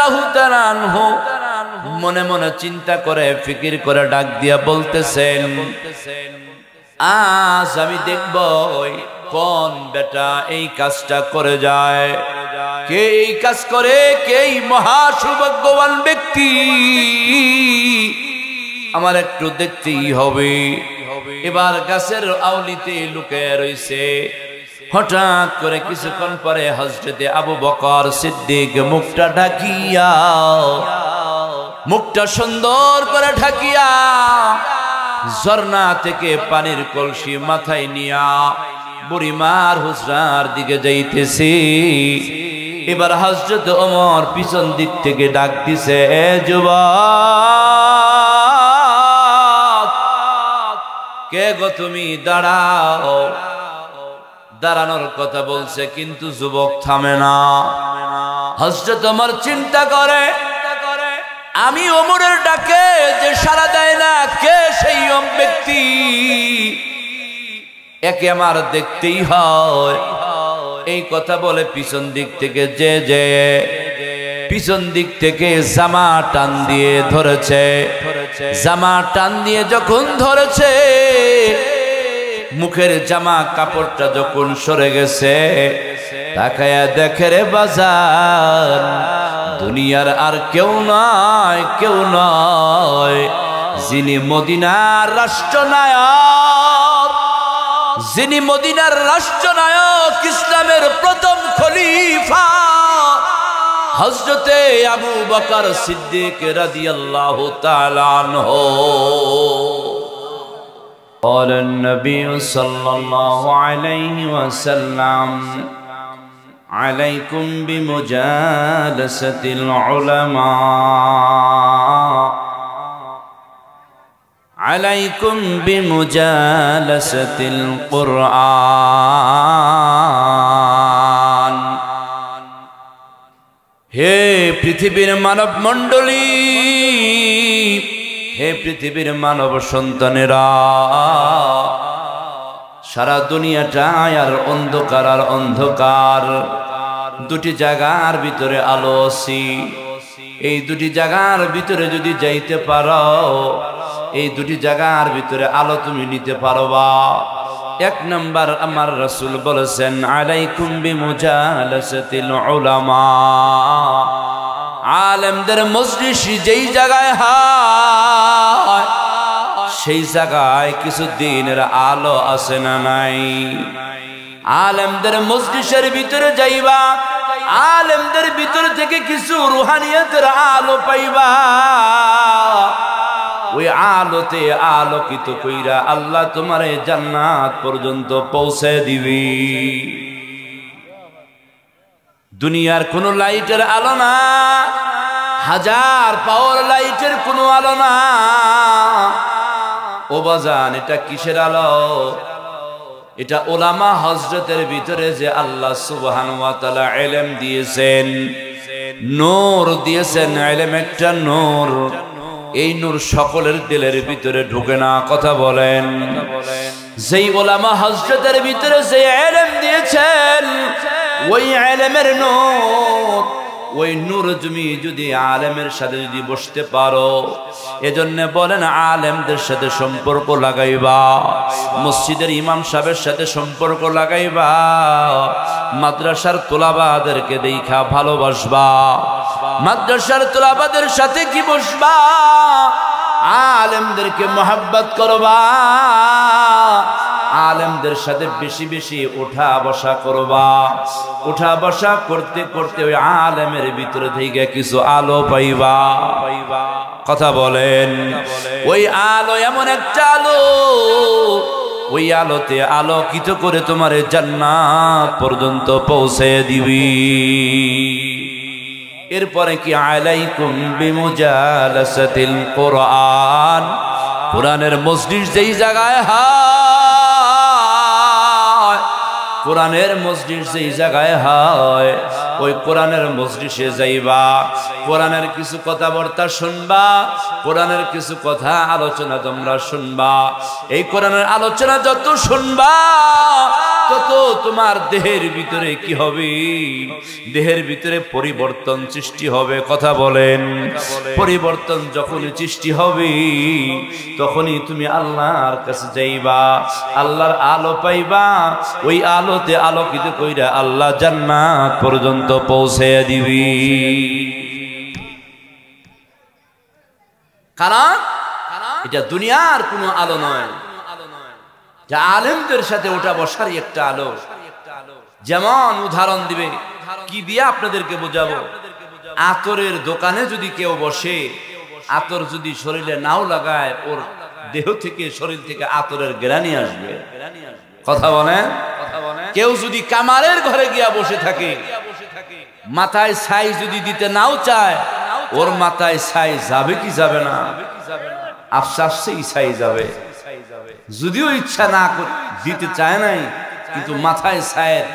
রাদিয়াল্লাহু তাআলা আনহু মনে মনে চিন্তা করে ফিকির করে ডাক দিয়া বলতেছেন, আজ আমি দেখব কোন বেটা এই কাজটা করে যায়, কে এই কাজ করে, কে এই মহা সৌভাগ্যবান ব্যক্তি, আমার একটু দেখতেই হবে। এবার গাছের আউলিতে লুকিয়ে রইছে। হঠাৎ করে কিছুক্ষণ পরে হযরতে আবু বকর সিদ্দিক মুখটা ঢাকিয়া, মুখটা সুন্দর করে ঢাকিয়া ঝর্ণা থেকে পানির কলসি মাথায় নিয়া বুড়িমার হুজরার দিকে যাইতেছে। এবার হযরত ওমর পিছন দিক থেকে ডাক দিছে, এ যুবক, কে গো তুমি, দাঁড়াও। দাঁড়ানোর কথা বলছে কিন্তু যুবক থামে না। হযরত ওমর চিন্তা করে, আমি ওমরের ডাকে যে সাড়া দেয় না, কে সেই ব্যক্তি, একে আমার দেখতেই হয়। এই কথা বলে পিছন দিক থেকে যে পিছন দিক থেকে জামা টান দিয়ে ধরেছে। জামা টান দিয়ে যখন ধরেছে, মুখের জামা কাপড়টা যখন সরে গেছে, তাকায়া দেখে রে বাজার, দুনিয়ার আর কেউ নয়, কেউ নয়, যিনি মদিনার রাষ্ট্রনায়ক, যিনি মদিনার রাষ্ট্রনায়ক, ইসলামের প্রথম খলিফা হযরতে আবু বকর সিদ্দিক রাদিয়াল্লাহু তাআলা আনহু। قال النبي صلى الله عليه وسلم عليكم بمجالسة العلماء عليكم بمجالسة القرآن। হে পৃথিবীর মানব মণ্ডলী, হে পৃথিবীর মানব সন্তানেরা, সারা দুনিয়াটা আর অন্ধকার আর অন্ধকার, দুটি জায়গার ভিতরে আলো আছে। এই দুটি জায়গার ভিতরে যদি যাইতে পারো, এই দুটি জায়গার ভিতরে আলো তুমি নিতে পারবা। এক নাম্বার আমার রাসূল বলেছেন, আলাইকুম বিমুজালাসাতিল উলামা। আলেমদের মজলিস যেই জায়গায় হয়, সেই জায়গায় কিছু দিনের আলো আছে না নাই? আলেমদের মজলিসের ভিতরে যাইবা, আলেমদের ভিতর থেকে কিছু রুহানিয়তের আলো পাইবা। ওই আলোতে আলোকিত কইরা আল্লাহ তোমারে জান্নাত পর্যন্ত পৌঁছে দিবি। দুনিয়ার কোন লাইটের আলো না, হাজার পাওয়ার লাইটের কোনো আলো না। ও বাজান, এটা কিসের আলো? এটা ওলামা হযরতের ভিতরে যে আল্লাহ সুবহানাহু ওয়া তাআলা ইলম দিয়েছেন, নূর দিয়েছেন। ইলম একটা নূর, এই নূর সকলের দিলের ভিতরে ঢোকে না। কথা বলেন। যেই ওলামা হযরতের ভিতরে যে ইলম দিয়েছেন, ওই ইলমের নূর, ওই নূর তুমি যদি আলেমের সাথে যদি বসতে পারো, এজন্য বলেন আলেমদের সাথে সম্পর্ক লাগাইবা, মসজিদের ইমাম সাহেবের সাথে সম্পর্ক লাগাইবা, মাদ্রাসার তোলাবাদেরকে দেখা ভালোবাসবা, মাদ্রাসার তোলাবাদের সাথে কি বসবা, আলেমদেরকে মহব্বত করবা, আলেমদের সাথে বেশি বেশি উঠা বসা করবা। উঠা বসা করতে করতে ওই আলেমের ভিতরে থেকে কিছু আলো পাইবা। কথা বলেন। ওই আলো এমন একটা আলো, ওই আলোতে আলোকিত করে তোমার জান্নাত পর্যন্ত পৌঁছে দিবি। এরপরে কি, আলাইকুম বিমুজালাসাতিল কুরআন। কোরআনের মজলিস যেই জায়গায় হয়, কোরআনের মজলিস যেই জায়গায় হয়, ওই কোরআনের মজলিসে যাইবা, কোরআনের কিছু কথাবার্তা শুনবা, কোরআনের কিছু কথা আলোচনা তোমরা শুনবা। এই কোরআনের আলোচনা যত শুনবা, তত তোমার দেহের ভিতরে কি হবে? দেহের ভিতরে পরিবর্তন সৃষ্টি হবে। কথা বলেন, পরিবর্তন যখনই সৃষ্টি হবে তখনই তুমি আল্লাহর কাছে যাইবা, আল্লাহর আলো পাইবা, ওই আলোতে আলোকিত কইরা আল্লাহ জান্নাত পর্যন্ত পৌঁছে দিবি। কারণ এটা দুনিয়ার কোনো আলো নয়, যা আলেমদের সাথে ওটা বসারই একটা আলো। যেমন উদাহরণ দিবে, কি দিয়ে আপনাদেরকে বোঝাবো? আতরের দোকানে যদি কেউ বসে, আতর যদি শরীরে নাও লাগায়, ওর দেহ থেকে, শরীর থেকে আতরের গ্রানি আসবে। কথা বলেন। কেউ যদি কামারের ঘরে গিয়া বসে থাকে, মাথায় ছাই যদি দিতে নাও চায়, ওর মাথায় ছাই যাবে কি যাবে না? আফসাসেই ছাই যাবে। যদিও ইচ্ছা না দিতে চায় নাই, কিন্তু মাথায় ছায়ের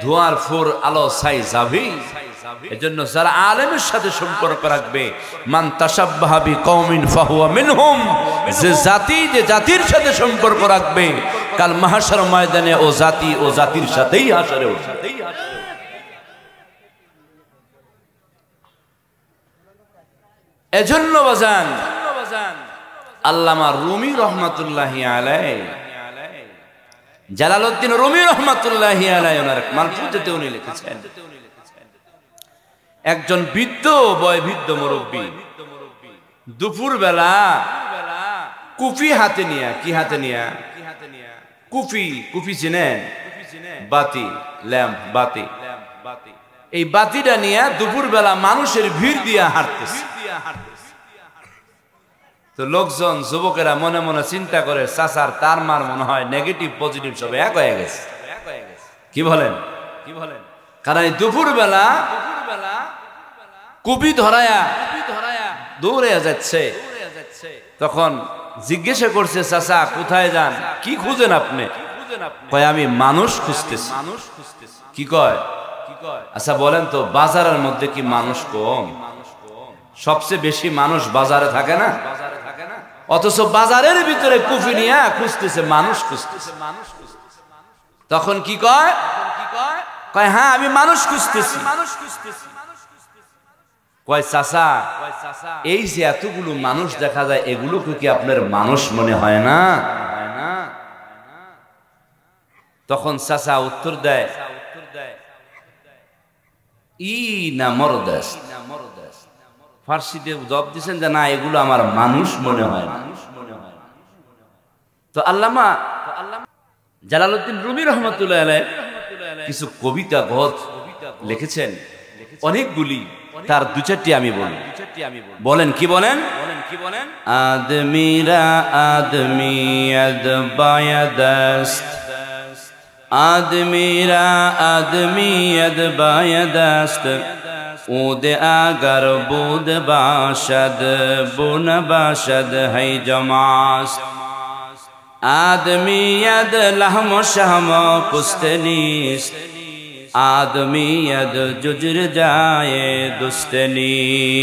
ধোয়ার ফোর আলো ছাই যাবে। এজন্য যারা আলেমের সাথে সম্পর্ক রাখবে, মান তাশাব্বাহা বিকওমিন ফাহুয়া মিনহুম, যে জাতির সাথে সম্পর্ক রাখবে, কাল মাহশার ময়দানে ও জাতির সাথেই হাশরে উঠবে। এজন্য বাজান আল্লামা রুমি রহমাতুল্লাহি আলাইহি, জালালউদ্দিন রুমি রহমাতুল্লাহি আলাইহি ওনার মালফুজাতে উনি লিখেছেন, একজন বৃদ্ধ বয়োবৃদ্ধ মুরব্বী দুপুর বেলা কুফি হাতে নিয়া, কি হাতে নিয়া? কুফি চিনেন? বাতি, ল্যাম্প, বাতি। এই বাতিটা নিয়ে দুপুর বেলা মানুষের ভিড় দিয়া হাঁটতেছে। তো লোকজন, যুবকেরা মনে মনে চিন্তা করে, চাচার তার মার মনে হয় নেগেটিভ পজিটিভ সব এক হয়ে গেছে। কি বলেন? কারণ এই দুপুর বেলা কুপি ধরায়া দৌড়ে যাচ্ছে। তখন জিজ্ঞাসা করছে, চাচা কোথায় যান, কি খুঁজেন আপনি? কয় আমি মানুষ খুঁজতেছি। কি কয়? আচ্ছা বলেন তো, বাজারের মধ্যে কি মানুষ কম? সবচেয়ে বেশি মানুষ বাজারে থাকে না? অথচ বাজারের ভিতরে কুফি নিয়ে খুঁজতেছে, মানুষ খুঁজতেছে। তখন কি কয়? কয় হ্যাঁ আমি মানুষ খুঁজতেছি। কয় চাচা, এই যে এতগুলো মানুষ দেখা যায়, এগুলোকে কি আপনার মানুষ মনে হয় না? তখন চাচা উত্তর দেয়, ই না মরদাস। ফার্সিতে জবাব দিচ্ছেন যে না, এগুলো আমার মানুষ মনে হয় না। তো আল্লামা জালালউদ্দিন রুমি রহমাতুল্লাহি আলাইহি কিছু কবিতা গদ লিখেছেন, অনেকগুলি, তার দু চারটি আমি বলি। বলেন, কি বলেন? আদমিরা আদমিয়ত বায়দস্ত, আদমিরা আদমিয়ত বায়দস্ত, उद अगर बुद बाशद बुन बाशद है जमास, आदमियद लहम शहम पुस्तनीस्त, आदमियद जुजर जाए दुस्तनीस्त,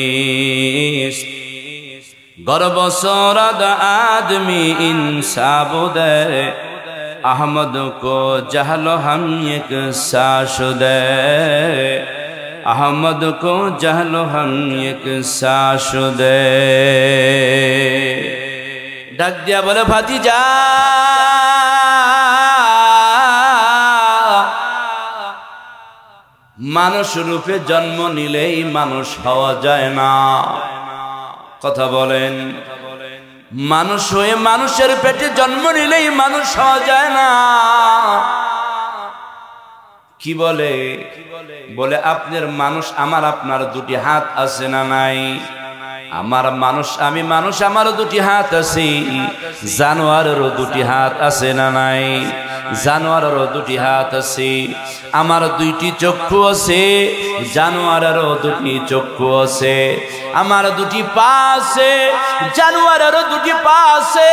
गर्ब सोरद आदमी इंसाबुदे, अहमद को जहलो हम एक साशुदे, अहमद को जहलो हम एक साशुदे। डाक दिया बोले भातीजा, मानुष रूपे जन्म निलेई मानुष हवा जाए ना। कथा बोलें, मानुष हुए मानुषेर पेटे जन्म निलेई मानुष हवा जाए ना। কি বলে? বলে আপনার মানুষ, আমার আপনার দুটি হাত আছে না নাই? আমার মানুষ, আমি মানুষ, আমারও দুটি হাত আছে। জানোয়ারেরও দুটি হাত আছে না নাই? জানোয়ারেরও দুটি হাত আছে। আমার দুইটি চক্ষু আছে, জানোয়ারেরও দুটি চক্ষু আছে। আমার দুটি পা আছে, জানোয়ারেরও দুটি পা আছে।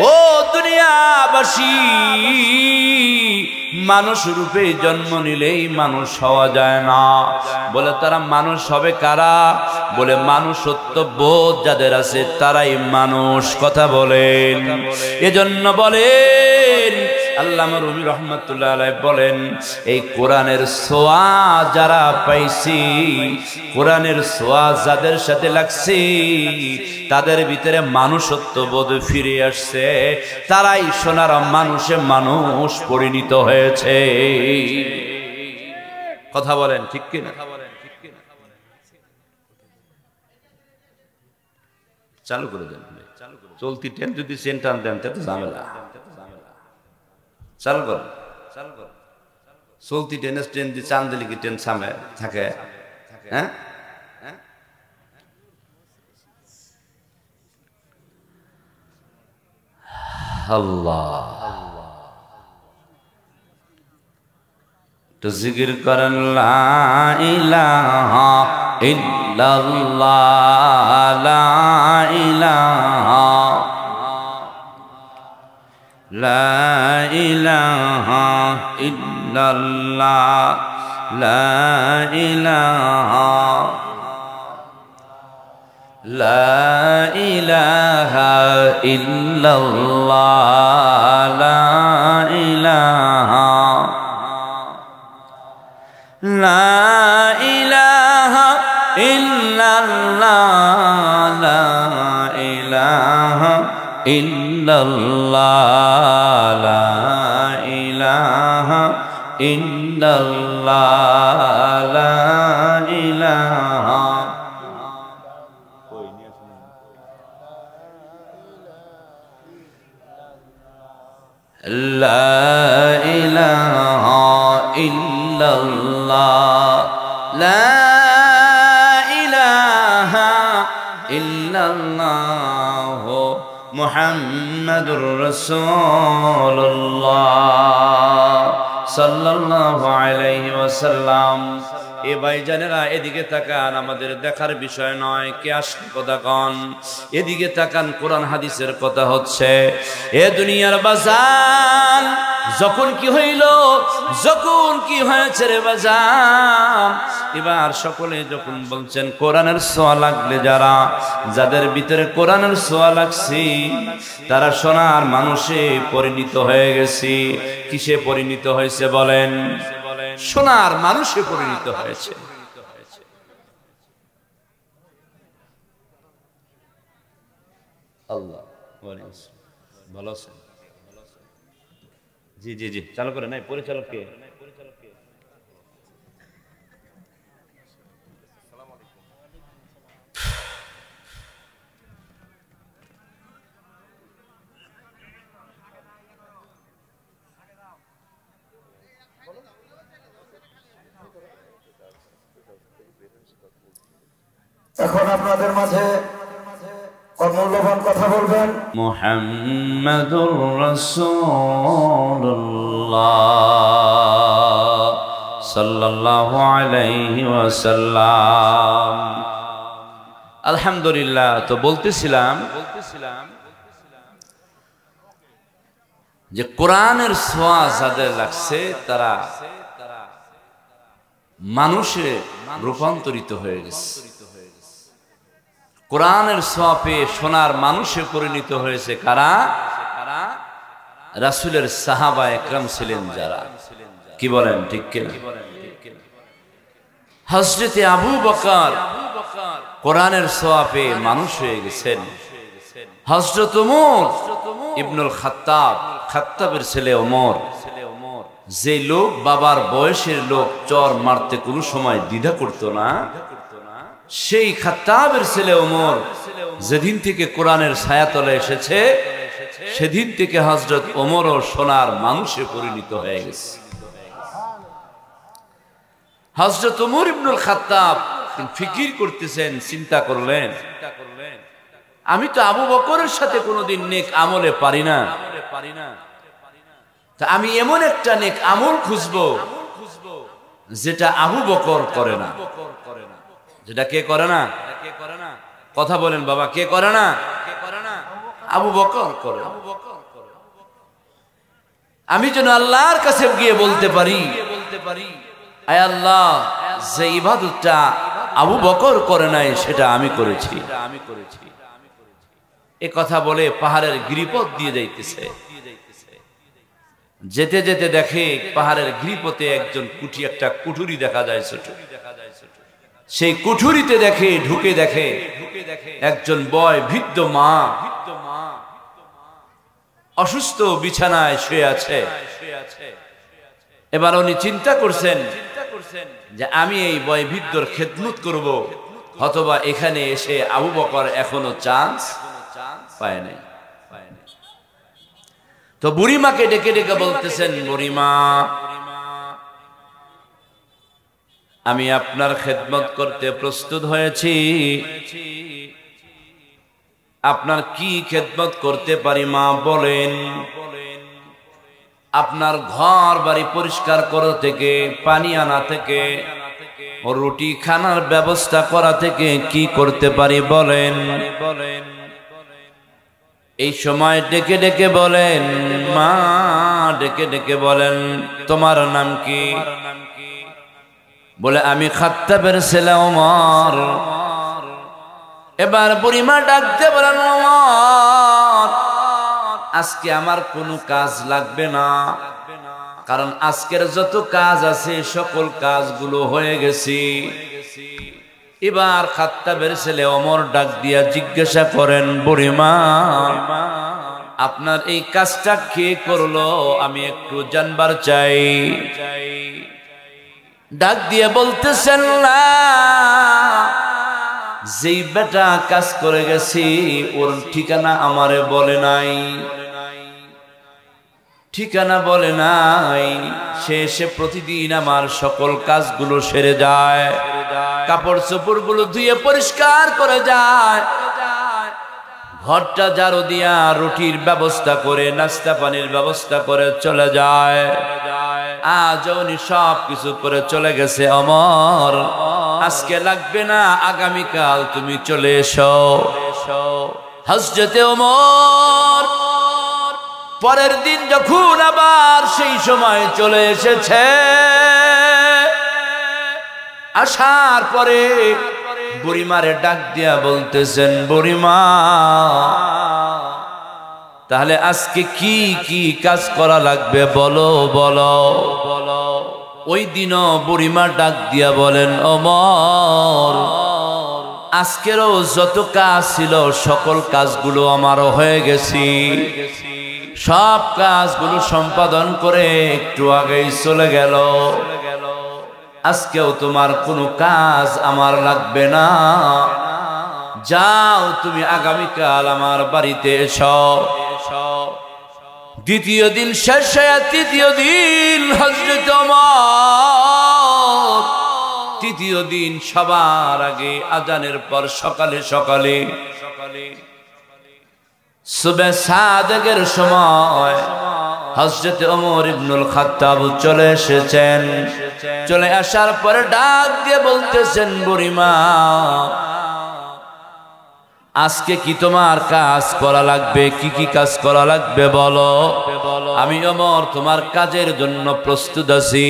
ও দুনিয়াবাসী, মানুষ রূপে জন্ম নিলেই মানুষ হওয়া যায় না। বলে তারা মানুষ হবে কারা? বলে মানুষত্ব বোধ যাদের আছে তারাই মানুষ। কথা বলেন। এজন্য বলেন আল্লামা রুমি রহমাতুল্লাহ আলাইহি বলেন, এই কোরআনের ছোঁয়া যারা পাইছি, কোরআনের ছোঁয়া যাদের সাথে লাগছে, তাদের ভিতরে মানুষত্ব বোধ ফিরে আসছে, তারাই সোনার মানুষে মানুষ পরিণত হয়েছে। কথা বলেন ঠিক কিনা? চালু করে দেন, চলতি ট্রেন যদি চেন টান দেন তাতে ঝামেলা। চালু কর, চলতি ট্রেনের ট্রেন দিয়ে চান দিলে কি ট্রেন সামনে থাকে? হ্যাঁ, আল্লাহ তো জিকির করেন, লা ইলাহা ইল্লাল্লাহ, লা ইলাহা, লা ইলাহা ইল্লাল্লাহ, লা ইলাহা, লা ইলাহা ইল্লাল্লাহ, লা ইলাহা, লা ইলাহা ইল্লাল্লাহ, লা ইলাহা ইল্লাল্লাহ, লা ইলাহা ইল্লাল্লাহ, লা ইলাহা, লা ইলাহা ইল্লাল্লাহ, লা ইলাহা ইল্লাল্লাহ, মুহাম্মাদুর রাসূলুল্লাহ সাল্লাল্লাহু আলাইহি ওয়াসাল্লাম। এ ভাইজানেরা এদিকে তাকান, আমাদের দেখার বিষয় নয় কে আসল কথা কন, এদিকে তাকান, কোরআন হাদিসের কথা হচ্ছে। এ দুনিয়ার বাজান, যখন কি হইল, যখন কি হয়েছে রে বাজান, এবার সকলে যখন বলছেন কোরআনের ছোঁয়া লাগলে, যাদের ভিতরে কোরআনের ছোঁয়া লাগছে তারা সোনার মানুষে পরিণত হয়ে গেছে। কিসে পরিণত হয়েছে বলেন? সোনার মানুষে পরিণত হয়েছে। আল্লাহ ভালো আছেন? জি জি জি, চালু করে নাই পরিচালক কে? এখন আপনাদের মাঝে অমূল্যবান কথা বলবেন মুহাম্মাদুর রাসূলুল্লাহ সাল্লাল্লাহু আলাইহি ওয়াসাল্লাম। আলহামদুলিল্লাহ। তো বলতেছিলাম যে কোরআনের ছোঁয়া যাদের লাগছে তারা মানুষে রূপান্তরিত হয়ে গেছে। কোরআনের ছোঁয়া পেয়ে সোনার মানুষে পরিণত হয়েছে কারা? রাসূলের সাহাবা একরাম ছিলেন যারা। কি বলেন ঠিক কিনা? হযরতে আবু বকর কোরআনের ছোঁয়া পেয়ে মানুষ হয়ে গেছেন। হযরত ওমর ইবনুল খাত্তাবের ছেলে ওমর, যে লোক বাবার বয়সের লোক চর মারতে কোনো সময় দ্বিধা করতো না, সেই খাত্তাবের ছেলে ওমর যেদিন থেকে কোরআনের ছায়াতলে এসেছে সেদিন থেকে হযরত ওমরও সোনার মানুষে পরিণত হয়ে গেছে। হযরত ওমর ইবনুল খাত্তাব ফিকির করতেছেন, চিন্তা করলেন, আমি তো আবু বকরের সাথে কোনোদিন নেক আমলে পারি না, তা আমি এমন একটা নেক আমল খুঁজবো যেটা আবু বকর করে না। যেটা কে করে না? কথা বলেন বাবা, কে করে না? আবু বকর করে। আমি যেন আল্লাহর কাছে গিয়ে বলতে পারি, আয় আল্লাহ, যে ইবাদতটা আবু বকর করে নাই সেটা আমি করেছি। এ কথা বলে পাহাড়ের গিরিপথ দিয়ে যাইতেছে। যেতে যেতে দেখে পাহাড়ের গিরিপথে একজন একটা কুঠুরি দেখা যায় ছোট। সেই কুঠুরিতে ঢুকে দেখে একজন বৃদ্ধ মা অসুস্থ বিছানায় শুয়ে আছে। এবার উনি চিন্তা করছেন যে আমি এই বৃদ্ধর খেদমত করব, অথবা এখানে এসে আবু বকর এখনো চান্স পায় নাই। তো বুড়িমাকে ডেকে ডেকে বলতেছেন, বুড়িমা, আমি আপনার খেদমত করতে প্রস্তুত হয়েছি, আপনার কি খেদমত করতে পারি মা বলেন। আপনার ঘর বাড়ি পরিষ্কার করা থেকে, পানি আনা থেকে, রুটি খানার ব্যবস্থা করা থেকে কি করতে পারি বলেন। এই সময় ডেকে ডেকে বলেন, মা ডেকে ডেকে বলেন, তোমার নাম কি? বলে, আমি খাত্তাবের ছেলে ওমর। এবার বুড়িমা ডাকতে বলেন, ওমর, আজকে আমার কোনো কাজ লাগবে না, কারণ আজকের যত কাজ আছে সকল কাজগুলো হয়ে গেছে। এবার খাত্তাবের ছেলে ওমর ডাক দিয়া জিজ্ঞাসা করেন, বুড়িমা, আপনার এই কাজটা কে করলো? আমি একটু জানবার চাই। ডাক দিয়ে বলতেছেন, না, যেই বেটা কাজ করে গেছি ওর ঠিকানা আমারে বলে নাই, ঠিকানা বলে নাই। সে এসে প্রতিদিন আমার সকল কাজগুলো সেরে যায়, কাপড় চোপড় গুলো ধুয়ে পরিষ্কার করে যায়, ঘরটা ঝাড়ু দিয়া রুটির ব্যবস্থা করে, নাস্তা পানির ব্যবস্থা করে চলে যায়। আজ উনি সব কিছু করে চলে গেছে। ওমর, আজকে লাগবে না, আগামীকাল তুমি চলে এসো। হযরতে ওমর পরের দিন যখন আবার সেই সময় চলে এসেছে, আসার পরে বুড়িমারে ডাক দিয়া বলতেছেন, বুড়িমা, তাহলে আজকে কি কি কাজ করা লাগবে বলো বলো। ওই দিনও বুড়িমা ডাক দিয়া বলেন, ওমর, আজকেরও যত কাজ ছিল সকল কাজগুলো আমারও হয়ে গেছি, সব কাজগুলো সম্পাদন করে একটু আগেই চলে গেল। আজকেও তোমার কোনো কাজ আমার লাগবে না, যাও তুমি আগামীকাল আমার বাড়িতে এসো। দ্বিতীয় দিন শেষ হয়ে তৃতীয় দিন হযরত ওমর তৃতীয় দিন সবার আগে আজানের পর সকালে সকালে সুবহ সাদেকের সময় হযরত ওমর ইবনুল খাত্তাব চলে এসেছেন। চলে আসার পরে ডাক দিয়ে বলতেছেন, বুড়িমা, আজকে কি তোমার কাজ করা লাগবে? কি কি কাজ করা লাগবে বলো। আমি ওমর তোমার কাজের জন্য প্রস্তুত আছি,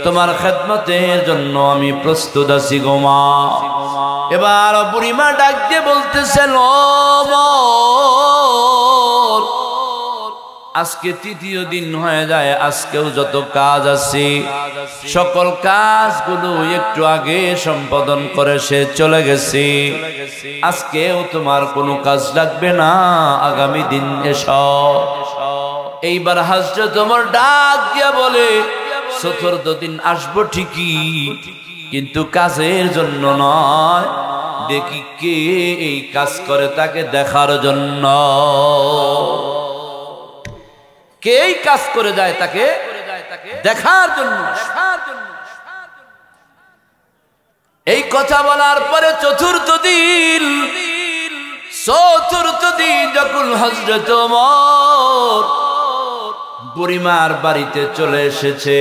তোমার খেদমতের জন্য আমি প্রস্তুত আছি গো মা। এবার বুড়িমা ডাক দিয়ে বলতেছেন, ওমর, আজকে তৃতীয় দিন হয়ে যায়, আজকেও যত কাজ আছে সকল কাজগুলো একটু আগে সম্পাদন করে সে চলে গেছে, আজকেও তোমার কোনো কাজ লাগবে না, আগামী দিন এসো। এইবার হযরত ওমর ডাক দিয়া বলে, চতুর্থ দিন আসবো ঠিকই, কিন্তু কাজের জন্য নয়, দেখি কে এই কাজ করে তাকে দেখার জন্য। কে এই কাজ করে যায় তাকে দেখার জন্য। এই কথা বলার পরে চতুর্থ দিন যখন হযরত ওমর বুড়িমার বাড়িতে চলে এসেছে,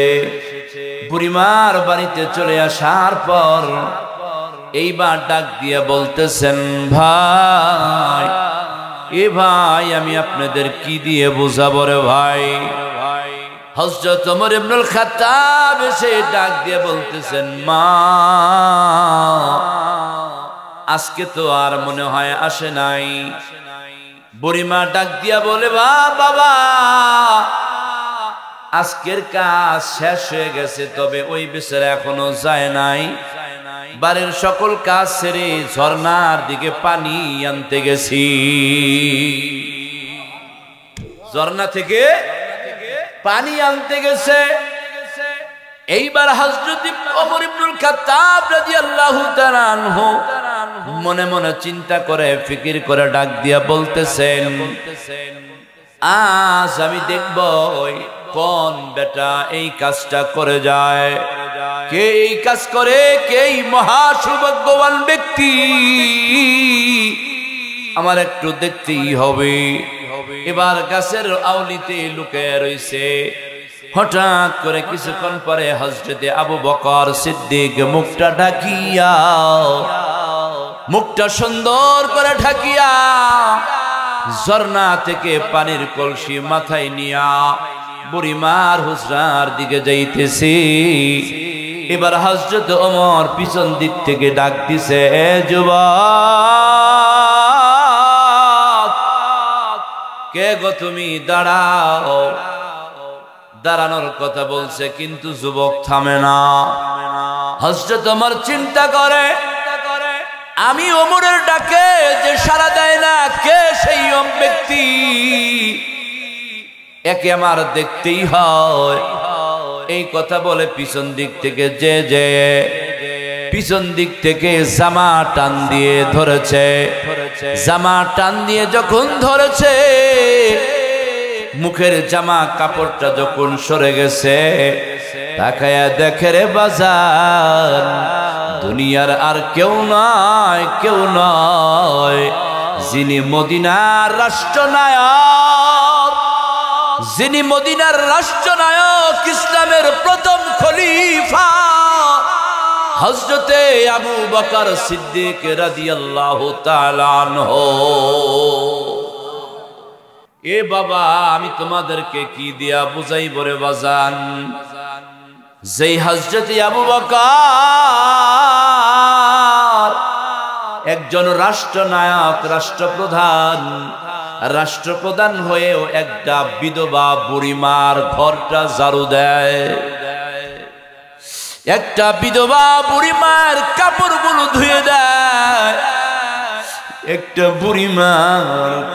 বুড়িমার বাড়িতে চলে আসার পর এইবার ডাক দিয়ে বলতেছেন, ভাই, এ ভাই, আমি আপনাদের কি দিয়ে বুঝাবো রে ভাই। হযরত ওমর ইবনুল খাত্তাব এসে ডাক দিয়ে বলতেছেন, মা, আজকে তো আর মনে হয় আসে নাই। বুড়িমা ডাক দিয়া বলে, বাবা, আজকের কাজ শেষ হয়ে গেছে, তবে ওই বেচারা এখনো যায় নাই। বাড়ির সকল কাজ ছেড়ে ঝর্ণার দিকে পানি আনতে গেছি। ঝর্ণা থেকে পানি আনতে গেছে। এইবার হযরত ওমর ইবনুল খাত্তাব রাদিয়াল্লাহু তাআলা আনহু মনে মনে চিন্তা করে ফিকির করে ডাক দিয়া বলতেছেন, আজ আমি দেখব কোন বেটা এই কাজটা করে যায়, কে এই কাজ করে, কে এই মহা সৌভাগ্যবান ব্যক্তি, আমার একটু দেখতেই হবে। এবার গাছের আউলিতে লুকিয়ে রইছে। হঠাৎ করে কিছুক্ষণ পরে হযরত আবু বকর সিদ্দিক মুখটা ঢাকিয়া, মুখটা সুন্দর করে ঢাকিয়া ঝর্ণা থেকে পানির কলসি মাথায় নিয়া বুড়িমার হুজরার দিকে যাইতেছে। এবার হযরত ওমর পিছন দিক থেকে ডাক দিছে, যুবক, কে গো তুমি, দাঁড়াও। দাঁড়ানোর কথা বলছে, কিন্তু যুবক থামে না। হযরত ওমর চিন্তা করে, আমি ওমরের ডাকে যে সাড়া দেয় না, কে সেই ব্যক্তি, একে আমার দেখতেই হয়। এই কথা বলে পিছন দিক থেকে যে পিছন দিক থেকে জামা টান দিয়ে ধরেছে। জামা টান দিয়ে যখন ধরেছে, মুখের জামা কাপড়টা যখন সরে গেছে, তাকায়া দেখে রে বাজার, দুনিয়ার আর কেউ নয়, কেউ নয়, যিনি মদিনার রাষ্ট্রনায়ক, যিনি মদিনার রাষ্ট্রনায়ক, ইসলামের প্রথম খলিফা হযরতে আবু বকর সিদ্দিক রাদিয়াল্লাহু তাআলা আনহু। এ বাবা, আমি তোমাদেরকে কি দিয়া বুঝাইব রে বাজান, যেই হযরত আবু বকর একজন রাষ্ট্রনায়ক, রাষ্ট্রপ্রধান, রাষ্ট্রপ্রধান হয়েও একটা বিধবা বুড়িমার ঘরটা ঝাড়ু দেয়, একটা বিধবা বুড়িমার কাপড়গুলো ধুয়ে দেয়, একটা বুড়িমার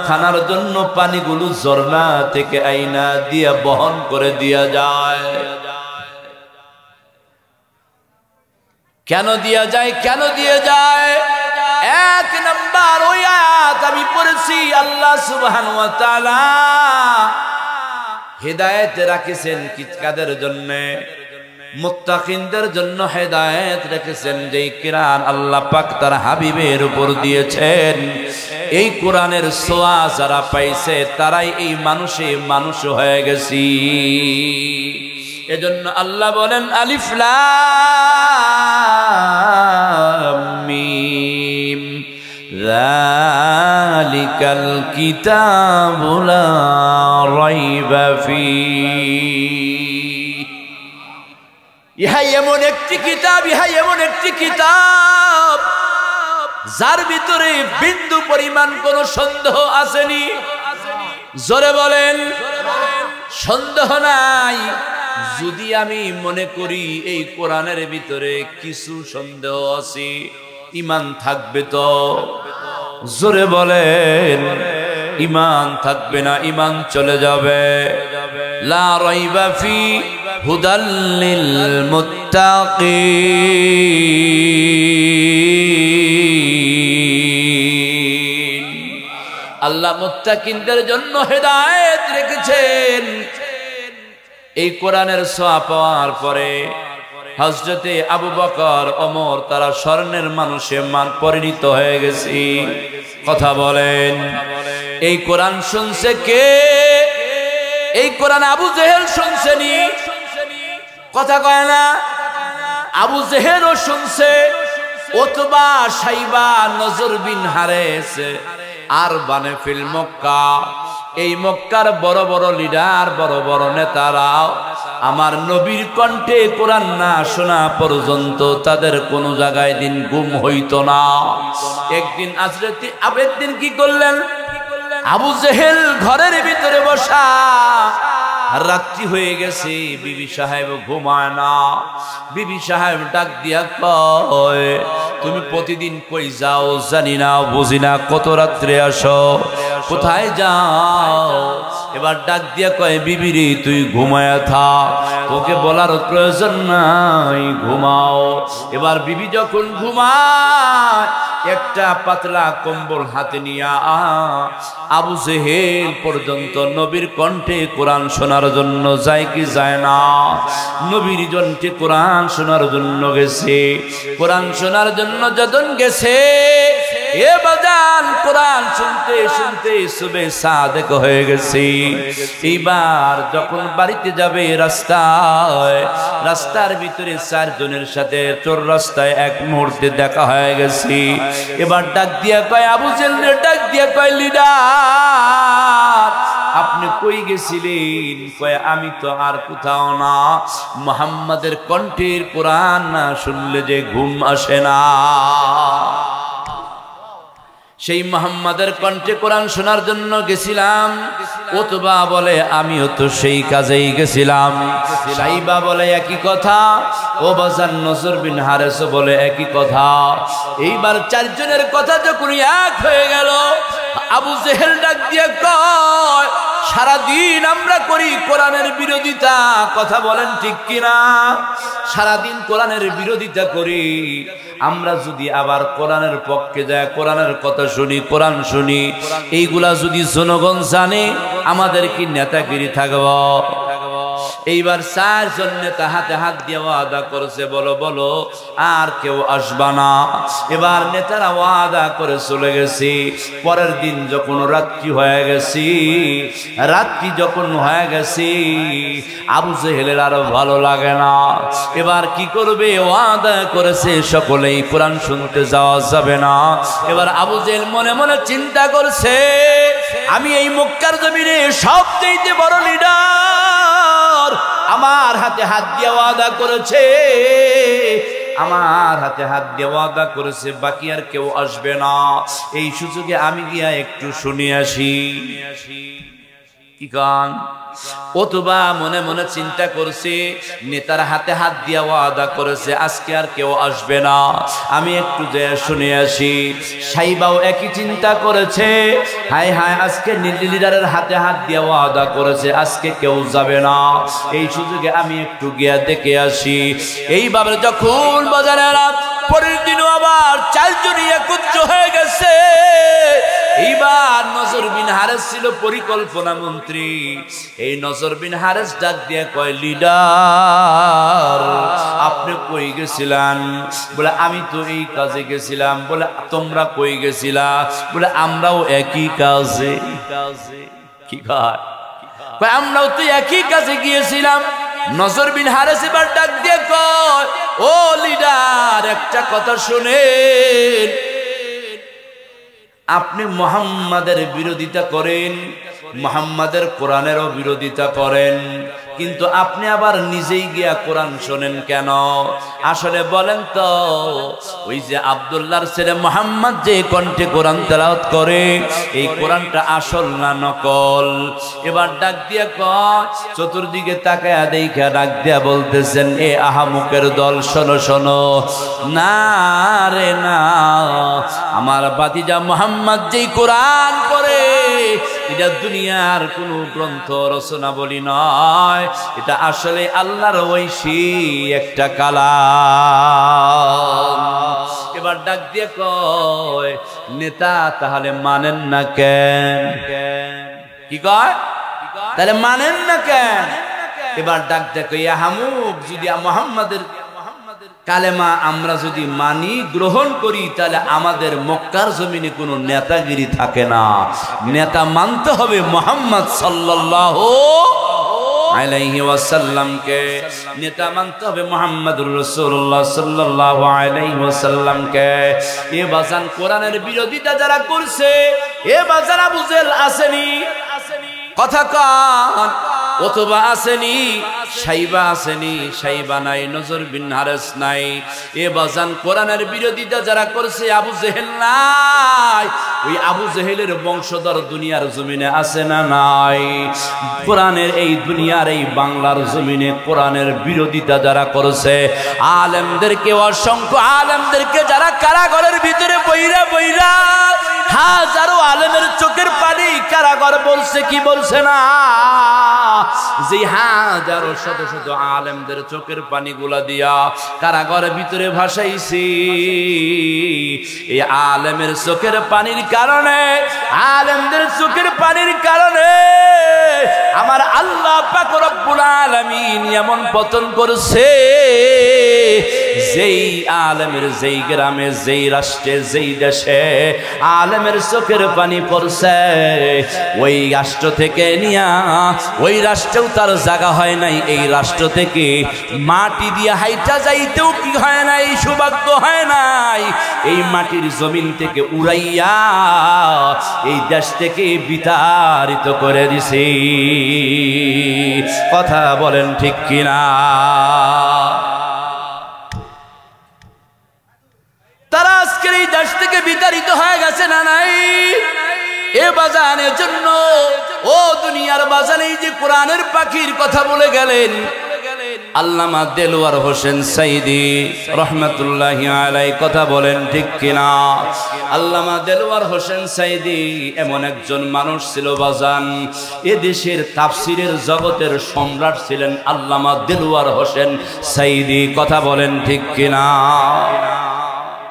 খানার জন্য পানিগুলো ঝর্ণা থেকে আইনা দিয়া বহন করে দিয়া যায়। কেন দিয়া যায়, কেন দিয়ে যায়? এক নাম্বার ওই আয়াত আমি পড়েছি, আল্লাহ সুবহানাহু ওয়া তাআলা হেদায়েত রাখিছেন কাদের জন্য? মুত্তাকিনদের জন্য হেদায়েত রেখেছেন, যেই কোরআন আল্লাহ পাক তার হাবিবের উপর দিয়েছেন। এই কোরআনের ছোঁয়া যারা পাইছে, তারাই এই মানুষ হয়ে গেছি। এজন্য আল্লাহ বলেন, আলিফ লাম মিম, যালিকাল কিতাবু লা রাইবা ফীহি। ইহা এমন একটি কিতাব, ইহা এমন একটি কিতাব যার ভিতরে বিন্দু পরিমাণ কোন সন্দেহ আসেনি। জোরে বলেন, সন্দেহ নাই। যদি আমি মনে করি এই কোরআনের ভিতরে কিছু সন্দেহ আছে, ঈমান থাকবে তো? জোরে বলেন, ঈমান থাকবে না, ঈমান চলে যাবে। লা রাইবা ফি হুদাল লিল মুত্তাকিন। আল্লাহ মুত্তাকিনদের জন্য হেদায়েত রেখেছেন। এই কোরআনের ছোঁয়া পাওয়ার পরে হযরতে আবু বকর, ওমর তারা স্বর্ণের মানুষে পরিণত হয়ে গেছে। কথা বলেন, এই কোরআন শুনছে কে? এই কোরআন আবু জেহেল শুনছেনি? কথা কয় না? আবু জেহেলও শুনছে, উতবা, সাইবা, নজর বিন হারেস আর বানে ফিল মক্কা, এই মক্কার বড় বড় লিডার, বড় বড় নেতারা আমার নবীর কণ্ঠে কোরআন না শোনা পর্যন্ত তাদের কোন জায়গায় দিন গুম হইতো না। একদিন একদিন কি করলেন? আবু জেহেল ঘরের ভিতরে বসা রাত্রি হয়ে গেছে, বিবি সাহেব ঘুমায় না। বিবি সাহেব ডাক দিয়া কয়, তুমি প্রতিদিন কই যাও জানি না বুঝি না, কত রাত্রে আসো, কোথায় যাও? এবার ডাক দিয়া কয়, বিবিরে তুই ঘুমায়া থাক, তোকে বলার প্রয়োজন নাই, ঘুমাও। এবার বিবি যখন ঘুমায়, একটা পাতলা কম্বল হাতে নিয়া আবু জেহেল পর্যন্ত নবীর কণ্ঠে কোরআন শোনার জন্য যায় কি যায় না? নবীর কণ্ঠে কোরআন শোনার জন্য গেছে। কোরআন শোনার জন্য যখন গেছে, এ বাজান কোরআন শুনতে শুনতে সুবে সাদেক হয়ে গেছে। এইবার যখন বাড়িতে যাবে রাস্তার ভিতরে 4 জনের সাথে চোর রাস্তায় এক মুহূর্তে দেখা হয়ে গেছে। এবার ডাক দিয়া কয়, আবু জেহেল ডাক দিয়া কয়, লিডার আপনি কই গেছিলেন? কয়, আমি তো আর কোথাও না, মুহাম্মাদের কণ্ঠের কোরআন না শুনলে যে ঘুম আসে না। সেই মুহাম্মাদের কণ্ঠে কোরআন শোনার জন্য গেছিলাম। উতবা বলে, আমিও তো সেই কাজেই গেছিলাম। সাইবা বলে একই কথা। ও বাজান নজর বিন হারেস বলে একই কথা। এইবার 4 জনের কথা যখন এক হয়ে গেল, আবু জেহেল ডাক দিয়ে কয়, সারাদিন আমরা করি কোরআনের বিরোধিতা, কথা বলেন ঠিক কিনা? সারাদিন কোরআনের বিরোধিতা করি, আমরা যদি আবার কোরআনের পক্ষে যায়, কোরআনের কথা শুনি, কোরআন শুনি, এইগুলা যদি জনগণ জানে, আমাদের কি নেতাগিরি থাকব? এইবার 4 জন নেতা হাতে হাত দিয়ে ওয়াদা করেছে, বলো বলো আর কেউ আসবা না। এবার নেতারা ওয়াদা করে চলে গেছে। পরের দিন যখন রাত্রি হয়ে গেছে, আবু জেহেলের আরো ভালো লাগে না। এবার কি করবে? ওয়াদা করেছে সকলেই কোরআন শুনতে যাওয়া যাবে না। এবার আবু জেহেল মনে মনে চিন্তা করছে, আমি এই মক্কার জমিনে সবচেয়ে বড় লিডার, আমার হাতে হাত দিয়ে ওয়াদা করেছে, বাকি আর কেউ আসবে না। এই সুযোগে আমি গিয়া একটু শুনে আসি। কি গান? অথবা মনে মনে চিন্তা করছে, নেতার হাতে হাত দিয়া ওয়াদা করেছে, আজকে আর কেউ আসবে না, আমি একটু যে শুনে আসি। সাইবাও একই চিন্তা করেছে, হায় হায় আজকে লিডারের হাতে হাত দিয়া ওয়াদা করেছে, আজকে কেউ যাবে না, এই সুযোগে আমি একটু গিয়া দেখে আসি। এইভাবে যখন বাজারে রাত, পরের দিনও আবার 4 জনই একত্র হয়ে গেছে। এইবার নজর বিন হারেস ছিল পরিকল্পনা মন্ত্রী। এই নজর বিন হারেস ডাক দিয়ে কয়, লিডার আপনি কই গেছিলেন? বলে, আমি তো এই কাজে গেছিলাম। বলে, তোমরা কই গেছিলা? বলে, আমরাও একই কাজে। কি কয়? আমরাও তো একই কাজে গিয়েছিলাম। নজর বিন হারেস এবার ডাক দিয়ে কয়, ও লিডার একটা কথা শুনেন, আপনি মুহাম্মাদের বিরোধিতা করেন, মুহাম্মাদের কোরআনেরও বিরোধিতা করেন, কিন্তু আপনি আবার নিজেই গিয়া কোরআন শোনেন কেন? আসলে বলেন তো, ওই যে আব্দুল্লাহর ছেলে মুহাম্মদ যে কণ্ঠে কোরআন তেলাওয়াত করে, এই কোরআনটা আসল না নকল? এবার ডাক দিয়া কয়, চতুর্দিকে তাকায়া দেখা ডাক দিয়া বলতেছেন, এ আহামুকের দল, শোনো শোনো, না রে না, আমার বাতিজা মুহাম্মদ যেই কোরআন পড়ে, এটা দুনিয়ার কোনো গ্রন্থ রচনা বলি নয়, এটা আসলে আল্লাহর ঐশী একটা কালাম। এবার ডাক দিয়ে কয়, নেতা তাহলে মানেন না কেন? কি কয়? তাহলে মানেন না কেন? এবার ডাক দিয়ে কয়, হামুক যদি মুহাম্মাদের কালেমা আমরা যদি মানি, গ্রহণ করি, তাহলে আমাদের মক্কার জমিনে কোনো নেতাগিরি থাকে না। নেতা মানতে হবে মুহাম্মদ সাল্লাল্লাহু আলাইহি ওয়াসাল্লামকে, নেতা মানতে হবে মুহাম্মদুর রাসূলুল্লাহ সাল্লাল্লাহু আলাইহি ওয়াসাল্লামকে। এ বাজান কোরআনের বিরোধিতা যারা করছে, এ বাজান আবু জেহেল আসেনি, কথা কান, অথবা আসেনি সাইবা, আসেনি সাইবা নাই, নজর বিন হারেস নাই। এ বাজান কোরআনের বিরোধিতা যারা করছে, আবু জেহেল নাই, ওই আবু জেহেলের বংশধর দুনিয়ার জমিনে আছে না নাই? কোরআনের এই দুনিয়ার এই বাংলার জমিনে কোরআনের বিরোধিতা যারা করছে, আলেমদেরকে, অসংখ্য আলেমদেরকে যারা কারাগারের ভিতরে বইরা বইরা হাজারো আলেমের চোখের পানি কারাগার বলছে কি বলছে না? যে হাজারো শত শত আলেমদের চোখের পানি গুলা দিয়া কারাগারের ভিতরে ভাসাইছি, এই আলেমের চোখের পানির কারণে, আলেমদের চোখের পানির কারণে আমার আল্লাহ পাক রব্বুল আলামিন এমন পতন করছে, যেই আলেমের, যেই গ্রামে, যেই রাষ্ট্রে, যেই দেশে আলেমের চোখের পানি পড়ছে, ওই রাষ্ট্র থেকে নিয়া ওই রাষ্ট্রেও তার জায়গা হয় নাই, এই রাষ্ট্র থেকে মাটি দিয়ে হাইটা যাইতেও কি হয় নাই, সৌভাগ্য হয় নাই, এই মাটির জমিন থেকে উড়াইয়া এই দেশ থেকে বিতাড়িত করে দিছি। কথা বলেন ঠিক কিনা? তারা আজকের এই দেশ থেকে বিতাড়িত হয়ে গেছে না নাই? এ বাজানের জন্য ও দুনিয়ার বাজানে যে কোরআনের পাখির কথা বলে গেলেন আল্লামা দেলোয়ার হোসেন সাইদি রহমতুল্লাহি আলাইহি, কথা বলেন ঠিক কিনা? আল্লামা দেলোয়ার হোসেন সাইদি এমন একজন মানুষ ছিল বাজান, এ দেশের তাফসিরের জগতের সম্রাট ছিলেন আল্লামা দেলোয়ার হোসেন সাইদি, কথা বলেন ঠিক কিনা?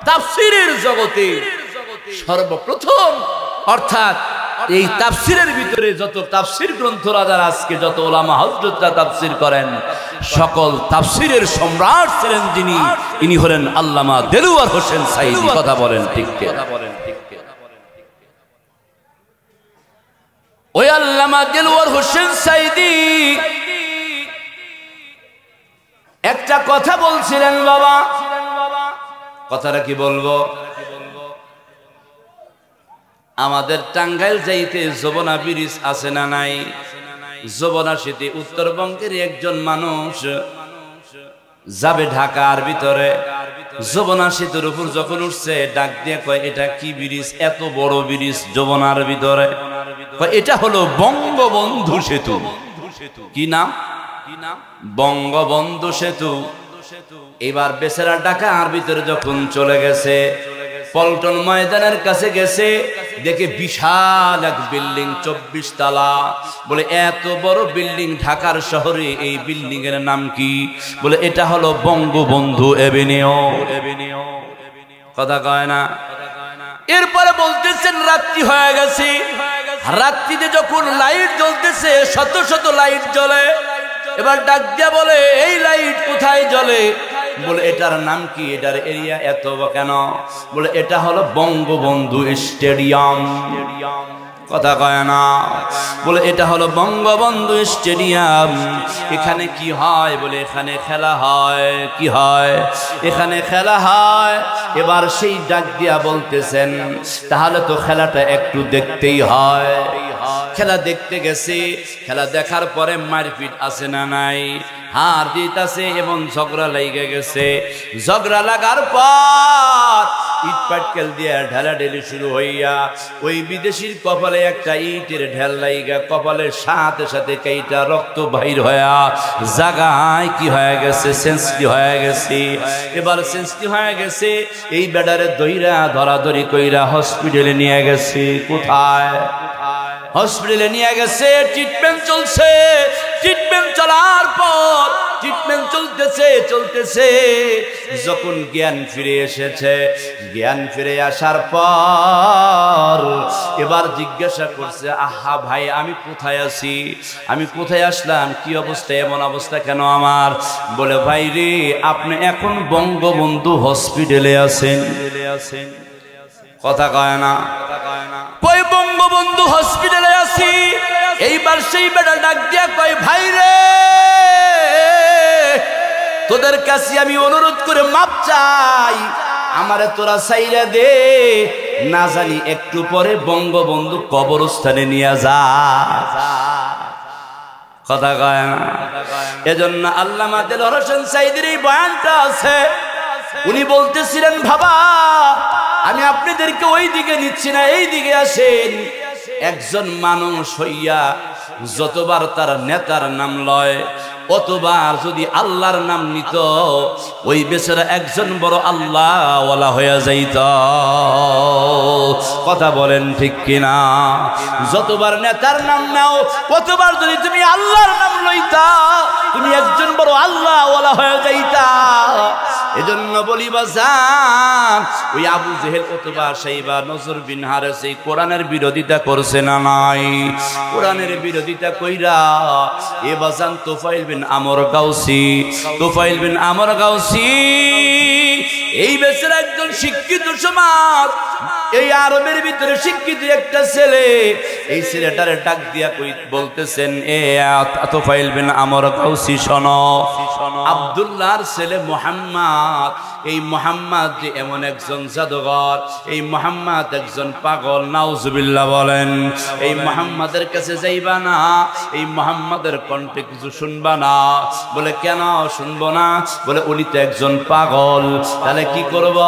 তাফসিরের জগতে সর্বপ্রথম, অর্থাৎ এই তাফসিরের ভিতরে যত তাফসির গ্রন্থরা যারা আজকে যত ওলামা হযরতরা তাফসির করেন, সকল তাফসিরের সম্রাট ছিলেন যিনি, ইনি হলেন আল্লামা দেলোয়ার হোসেন সাইদি, কথা বলেন ঠিক কিনা? ওই আল্লামা দেলোয়ার হোসেন সাইদি একটা কথা বলছিলেন বাবা, কথাটা কি বলবো? আমাদের টাঙ্গাইল যাইতে যমুনা ব্রিজ আছে না নাই? যমুনা সেতু উত্তরবঙ্গের একজন মানুষ যাবে ঢাকার ভিতরে, যমুনা সেতুর উপর যখন উঠছে ডাক দিয়ে কয়, এটা কি ব্রিজ? এত বড় ব্রিজ যমুনার ভিতরে? এটা হলো বঙ্গবন্ধু সেতু। কি নাম? বঙ্গবন্ধু সেতু। এবার বেচারা ঢাকার ভিতরে যখন চলে গেছে, পল্টন ময়দানের কাছে গেছে, দেখে বিশাল এক বিল্ডিং, 24 তলা। বলে এত বড় বিল্ডিং ঢাকার শহরে, এই বিল্ডিং এর নাম কি? বলে এটা হলো বঙ্গবন্ধু এভিনিউ। কথা কয় না? এরপরে বলতেছেন রাত্রি হয়ে গেছে, রাত্রিতে যখন লাইট জ্বলতেছে, শত শত লাইট জ্বলে, এবার ডাক দিয়া বলে, এই লাইট কোথায় জ্বলে? বলে এটার নাম কি? এটার এরিয়া এত কেন? বলে এটা হলো বঙ্গবন্ধু স্টেডিয়াম। কথা কয় না? বলে এটা হলো বঙ্গবন্ধু স্টেডিয়াম। এখানে কি হয়? বলে এখানে খেলা হয়। কি হয়? এখানে খেলা হয়। এবার সেই ডাক দিয়া বলতেছেন, তাহলে তো খেলাটা একটু দেখতেই হয়। খেলা দেখতে গেছে, খেলা দেখার পরে মারপিট আছে না নাই? হার জিত আছে এবং ঝগড়া লেগে গেছে। ঝগড়া লাগার পর ইট পাটকেল দিয়ে ঢেলাঢেলি শুরু হইয়া ওই বিদেশির কপালে একটা ইটের ঢেল লাইগা কপালের সাথে সাথে কেইটা রক্ত বাহির হইয়া জাগায় কি হয়ে গেছে? সেন্সিটিভ হয়ে গেছে। এবার সেন্সিটিভ হয়ে গেছে, এই বেডারে দইরা ধরাধরি কইরা হসপিটালে নিয়ে গেছে। কোথায়? হসপিটালে নিয়ে গেছে, ট্রিটমেন্ট চলছে। ট্রিটমেন্ট চলার পর ট্রিটমেন্ট চলতেছে, যখন জ্ঞান ফিরে এসেছে, জ্ঞান ফিরে আসার পর এবার জিজ্ঞাসা করছে, আহা ভাই, আমি কোথায় আছি? আমি কোথায় আসলাম? কি অবস্থা? এমন অবস্থা কেন আমার? বলে ভাই রে, আপনি এখন বঙ্গবন্ধু হসপিটালে আছেন। কথা কয় না? কই বঙ্গবন্ধু হসপিটালে আছি। এইবার সেই বেটা ডাক দিয়া কয়, ভাই রে, তোদের কাছে আমি অনুরোধ করে মাপ চাই, আমারে তোরা চাইরা দে, না জানি একটু পরে বঙ্গবন্ধু কবরস্থানে নিয়ে যা। কথা কয় না। এজন্য আল্লামা দেলোয়ার হোসেন সাঈদীর এই বয়ানটা আছে, উনি বলতেছিলেন বাবা আমি আপনাদেরকে ওই দিকে নিচ্ছি না, এই দিকে আসেন। একজন মানুষ হইয়া যতবার তার নেতার নাম লয় অতবার যদি আল্লাহর নাম নিত ওই বেচারা একজন বড় আল্লাহওয়ালা হয়ে যাইত। কথা বলেন ঠিক কিনা? যতবার নেতার নাম নাও কতবার যদি তুমি আল্লাহর নাম লইতা তুমি একজন বড় আল্লাহওয়ালা হয়ে যাইতা। এজন্য বলি বাজান ওই আবু জেহেল অথবা সাইবা নজর বিন হারেস এই কোরআনের বিরোধিতা করছে না নাই? কোরআনের বিরোধিতা কইরা এ বাজান তোফাইল বিন আমর গাউসি, তোফাইল বিন আমর গাউসি এই বেচারা একজন শিক্ষিত সমাজ, এই আরবের ভিতরে শিক্ষিত একটা ছেলে, এই ছেলেটারে ডাক দিয়া কই বলতেছেন এ তোফাইল বিন আমর গাউসি শোনো, আব্দুল্লাহর ছেলে মুহাম্মদ, এই মুহাম্মদ যে এমন একজন জাদুঘর, এই মুহাম্মদ একজন পাগল, নাউজুবিল্লাহ বলেন। এই মুহাম্মাদের কাছে যাইবা না, এই মুহাম্মাদের কণ্ঠে কিছু শুনবা না। বলে কেন শুনবো না? বলে উনি তো একজন পাগল। তাহলে কি করব?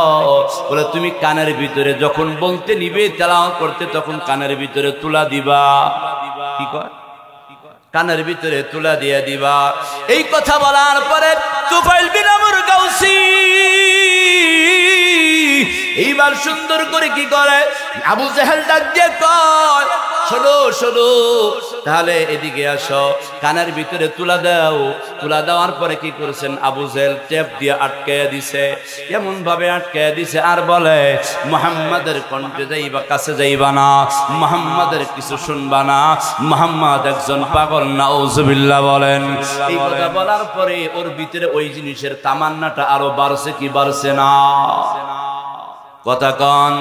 বলে তুমি কানের ভিতরে যখন বলতে নিবে তেলাওয়াত করতে তখন কানের ভিতরে তুলা দিবা। কি কয়? কানের ভিতরে তুলা দিয়ে দিবা। এই কথা বলার পরে তোফাইল বিন আমর গাউসি এইবার সুন্দর করে কি করে আবু জেহেল ডাক দিয়ে কয় শোনো শোনো তাহলে এদিকে আসো, কানের ভিতরে তুলা দাও। তুলা দেওয়ার পরে কি করেছেন আবু জেহেল টেপ দিয়ে আটকায় দিছে, এমন ভাবে আটকায় দিছে আর বলে মুহাম্মাদের কণ্ঠে যাইবা, কাছে যাইবা না, মুহাম্মাদের কিছু শুনবা না, মুহাম্মদ একজন পাগল, নাউজুবিল্লাহ বলেন। এই কথা বলার পরে ওর ভিতরে ওই জিনিসের তামান্নাটা আরো বাড়ছে কি বাড়ছে না? কথা কন।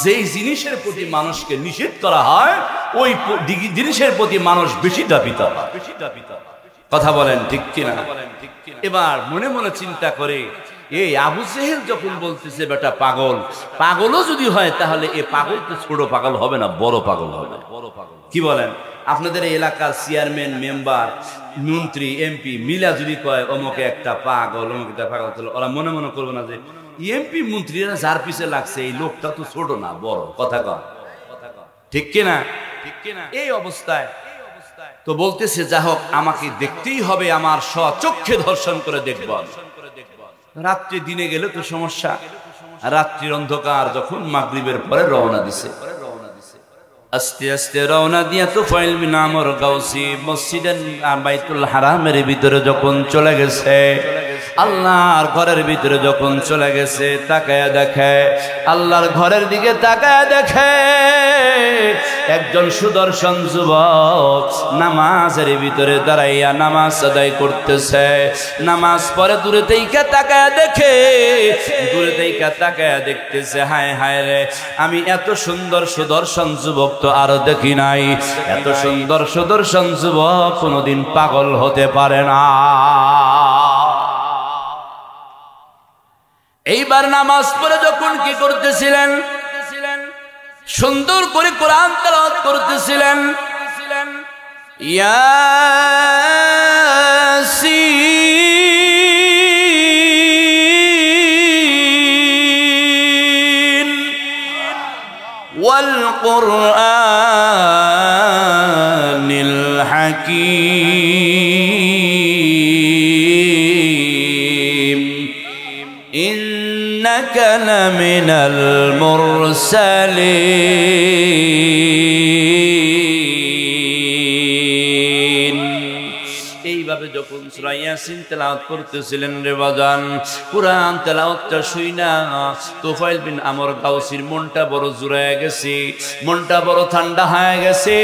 যেই জিনিসের প্রতি মানুষকে নিষেধ করা হয় ওই জিনিসের প্রতি মানুষ বেশি দাবিত হয়। কথা বলেন ঠিক কিনা? এবার মনে মনে চিন্তা করে এই আবু জেহেল যখন বলতেছে বেটা পাগল, পাগলও যদি হয় তাহলে এ পাগল তো ছোট পাগল হবে না, বড় পাগল হবে। কি বলেন? আপনাদের এই এলাকার চেয়ারম্যান, মেম্বার, মন্ত্রী, এমপি মিলা যদি কয় অমুকে একটা পাগল, অমুকে একটা পাগল, ওরা মনে মনে করবে না যে এমপি মন্ত্রীরা যার পিছে লাগছে এই লোকটা তো ছোট না, বড়। কথা কন ঠিক কিনা? এই অবস্থায় তো বলতেছে যা হোক আমাকে দেখতেই হবে, আমার স্বচক্ষে দর্শন করে দেখব। রাত্রি দিনে গেলে তো সমস্যা, রাত্রির অন্ধকার যখন মাগরিবের পরে রওনা দিছে, আস্তে আস্তে রওনা দিয়া তোফাইল বিন আমর গাউসি মসজিদের বাইতুল হারামের ভিতরে যখন চলে গেছে, আল্লাহর ঘরের ভিতরে যখন চলে গেছে, তাকায়া দেখে আল্লাহর ঘরের দিকে তাকায়া দেখে একজন সুদর্শন যুবক নামাজের ভিতরে দাঁড়াইয়া নামাজ আদায় করতেছে। নামাজ পড়ে দূরে থেকে তাকায়া দেখে, দূরে থেকে তাকায়া দেখতেছে হায় হায় রে, আমি এত সুন্দর সুদর্শন যুবক তো আরো দেখি নাই, এত সুন্দর সুদর্শন যুবক কোনোদিন পাগল হতে পারে না। এইবার নামাজ পড়ে যখন কি করতেছিলেন, সুন্দর করে কোরআন তেলাওয়াত করতেছিলেন, ইয়াসিন ওয়াল কুরআনিল হাকীম ইন্নাকা লামিনাল মুরসালিন। এইভাবে যখন সূরা ইয়াসিন তেলাওয়াত করতেছিলেন রে বাজান, কুরআন তেলাওয়াতটা শুইনা তোফাইল বিন আমর গাউসির মনটা বড় জুড়ায় গেছে, মনটা বড় ঠান্ডা হয়ে গেছে।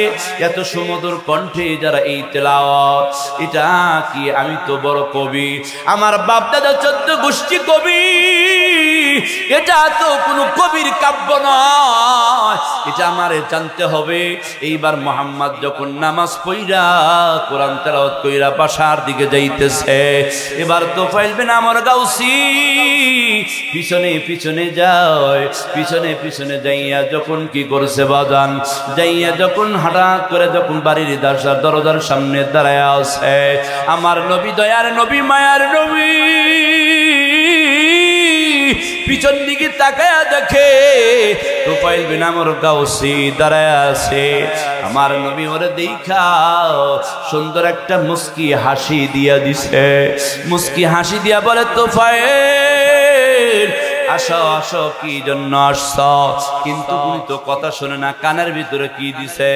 এত সুমধুর কণ্ঠে যারা এই তেলাওয়াত, এটা কি আমি তো বড় কবি, আমার বাপ দাদা 14 গোষ্ঠী কবি, এটা তো কোনো কবির কাব্য নয়, এটা আমারে জানতে হবে। এইবার মুহাম্মদ যখন নামাজ পড়া কোরআন তেলাওয়াত কইরা বাসার দিকে যাইতেছে, এবার তোফাইল বিন আমর গাউসী পিছনে পিছনে যায়, পিছনে পিছনে যাইয়া যখন কি করছে বাজান, যাইয়া যখন হঠাৎ করে যখন বাড়ির দরজার সামনে দাঁড়ায় আছে আমার নবী, দয়ার নবী, মায়ার নবী, পিছন দিকে তাকায়া দেখে তোফাইল বিন আমর গাউসী দাঁড়ায় আছে। আমার নবী ওরে দেখা সুন্দর একটা মুস্কি হাসি দিয়া দিছে, মুস্কি হাসি দিয়া বলে তোফাইল আসো আসো, কি জন্য আসছ? কিন্তু উনি তো কথা শোনে না, কানের ভিতরে কি দিছে,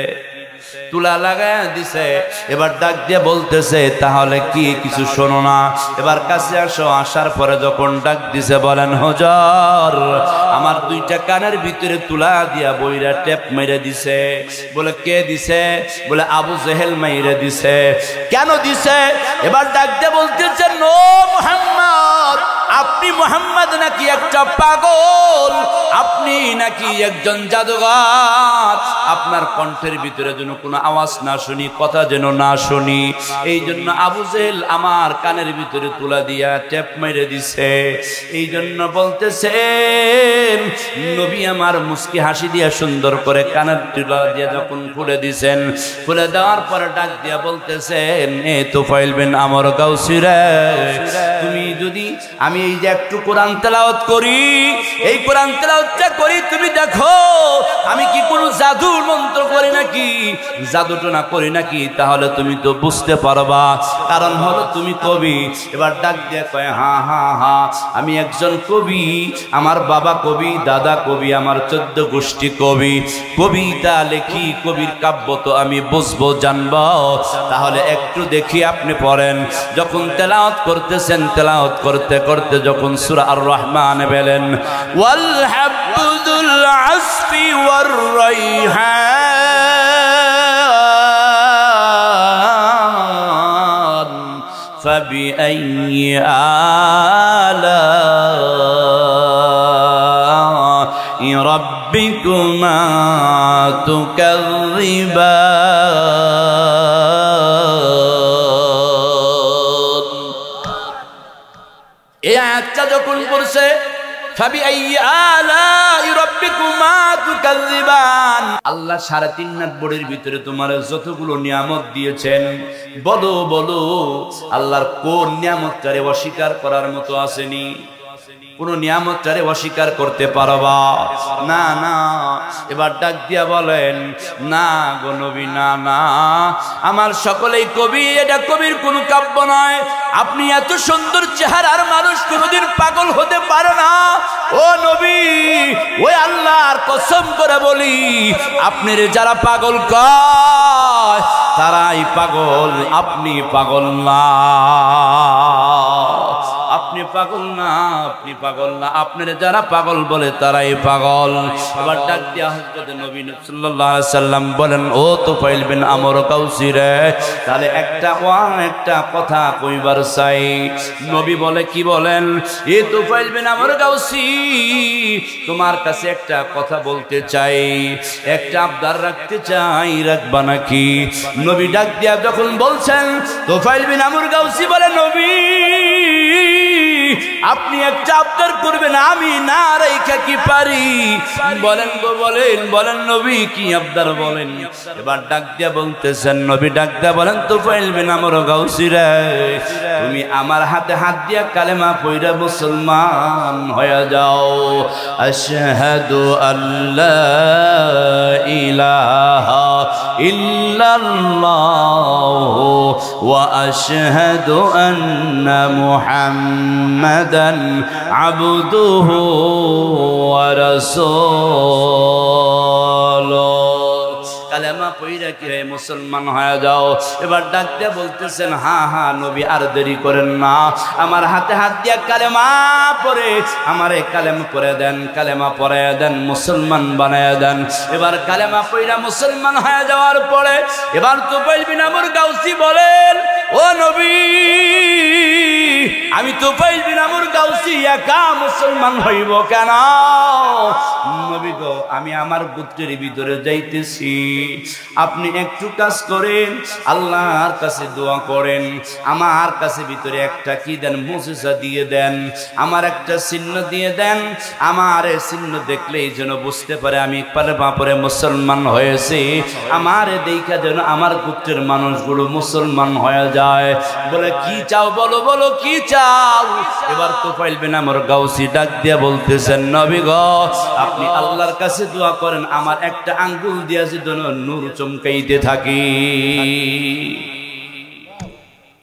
তুলা লাগায় দিছে। এবার ডাক দিয়ে বলতেছে তাহলে কি কিছু শোনো না, এবার কাছে আসো। আসার পরে যখন ডাক দিছে বলেন হুজুর আমার দুইটা কানের ভিতরে তুলা দিয়া বইরা টেপ মেরে দিছে। বলে কে দিছে? বলে আবু জেহেল মেরে দিছে। কেন দিছে? এবার ডাক দিয়ে বলতেছে নো মুহাম্মদ, আপনি মুহাম্মদ নাকি একটা পাগল, আপনি নাকি একজন জাদুঘর, আপনার কণ্ঠের ভিতরে যেন কোনো আওয়াজ না শুনি, কথা যেন না শুনি, এই জন্য আবু জেহেল আমার কানের ভিতরে তুলা দিয়া টেপ মেরে দিছে। এই জন্য বলতেছেন নবী আমার মুস্কি হাসি দিয়া সুন্দর করে কানের তুলা দিয়া যখন খুলে দিছেন, খুলে দেওয়ার পরে ডাক দিয়া বলতেছেন এ তোফাইল বিন আমর গাউসী রে, তুমি যদি আমি এই যে একটু কোরআন তেলাওয়াত করি, এই কোরআন তেলাওয়াতটা করি, তুমি দেখো আমি কি কোনো জাদু মন্ত্র করি নাকি, জাদুটনা করি নাকি, তাহলে তুমি তো বুঝতে পারবা, কারণ হলো তুমি কবি। এবার ডাক দিয়ে কয় হ্যাঁ হ্যাঁ হ্যাঁ আমি একজন কবি, আমার বাবা কবি, দাদা কবি, আমার 14 গোষ্ঠী কবি, কবিতা লেখি, কবির কাব্য তো আমি বুঝবো জানবো। তাহলে একটু দেখি আপনি পড়েন। যখন তেলাওয়াত করতেছেন, তেলাওয়াত করতে করতে যখন সূরা আর রহমান বলেন ওয়াল হাবদুল আসফি ওয়ার রাইহান ফাবিআইয়ি আলা'i রাব্বিকুমা তুকাযযিবান। এই আয়াতটা যখন পড়ছে ফাবিআইয়ি আলা'i রাব্বিকুমা তুকাযযিবান, আল্লাহ 3.5 হাত বড়ির ভিতরে তোমার যতগুলো নিয়ামত দিয়েছেন, বলো বলো আল্লাহর কোন নিয়ামতটারে অস্বীকার করার মতো আসেনি? কোন নিয়ামতটারে অস্বীকার করতে পারবা না? না। এবার ডাক দিয়া বলেন না গো নবী, না না, আমার সকলেই কবি, এটা কবির কোনো কাব্য নয়। আপনি এত সুন্দর চেহারার মানুষ কোনোদিন পাগল হতে পারে না। ও নবী, ওই আল্লাহর কসম করে বলি, আপনার যারা পাগল কয় তারাই পাগল, আপনি পাগল না, আপনি পাগল না, আপনি পাগল না, আপনার যারা পাগল বলে তারাই পাগল। এবার ডাক দিয়া হযরত নবী সাল্লাল্লাহু আলাইহি সাল্লাম বলেন ও তোফাইল বিন আমর গাউসী রে, তাহলে একটা কথা কইবার চাই। নবী বলে কি বলেন? এ তোফাইল বিন আমর গাউসী, তোমার কাছে একটা কথা বলতে চাই, একটা আবদার রাখতে চাই, রাখবা নাকি? নবী ডাক দিয়া যখন বলছেন, তোফাইল বিন আমর গাউসী বলে নবী আপনি একটা আবদার করবেন, আমি না রেখে কি পারি? বলেন গো বলেন, বলেন নবী কি আবদার বলেন। এবার ডাক দিয়া বলতেছেন, নবী ডাক দিয়া বলেন তোফাইল বিন আমর গাউসী রে, তুমি আমার হাতে হাত দিয়া কালেমা পড়া মুসলমান হয়ে যাও। আশহাদু আল্লা ইলাহা ইল্লাল্লাহু ওয়া আশহাদু আন্না মুহাম্মাদান আবদুহু ওয়া রাসূলুহু। কালেমা পড়া কি হয় মুসলমান হয়ে যাও। এবার ডাক দিয়ে বলতেছেন হ্যাঁ হ্যাঁ নবী আর দেরি করেন না, আমার হাতে হাত দিয়া কালেমা পড়ে আমারে কালেমা পড়ে দেন, কালেমা পড়ে দেন, মুসলমান বানায় দেন। এবার কালেমা পড়া মুসলমান হয়ে যাওয়ার পরে এবার তোফাইল বিন আমর গাউসী বলেন ও নবী আমি তুফাইল বিন আমর গাউসী একা মুসলমান হইব কেন? নবী গো, আমি আমার গোত্রের ভিতরে যাইতেছি, আপনি একটু কাজ করেন, আল্লাহর কাছে দোয়া করেন, আমার কাছে ভিতরে একটা কি দেন, মুজিজা দিয়ে দেন, আমার একটা চিহ্ন দিয়ে দেন, আমার এই চিহ্ন দেখলেই যেন বুঝতে পারে আমি একবারে বাপরে মুসলমান হয়েছি, আমার দেখা যেন আমার গোত্রের মানুষগুলো মুসলমান হয়ে যায়। বলে কি চাও বলো, বলো কি চাও? এবার তুফাইল বিন আমর গাউসী ডাক দিয়ে বলতেছেন, নবী গো, আপনি আল্লাহর কাছে দোয়া করেন, আমার একটা আঙ্গুল দিয়ে যেন নূর চমকাইতে থাকি।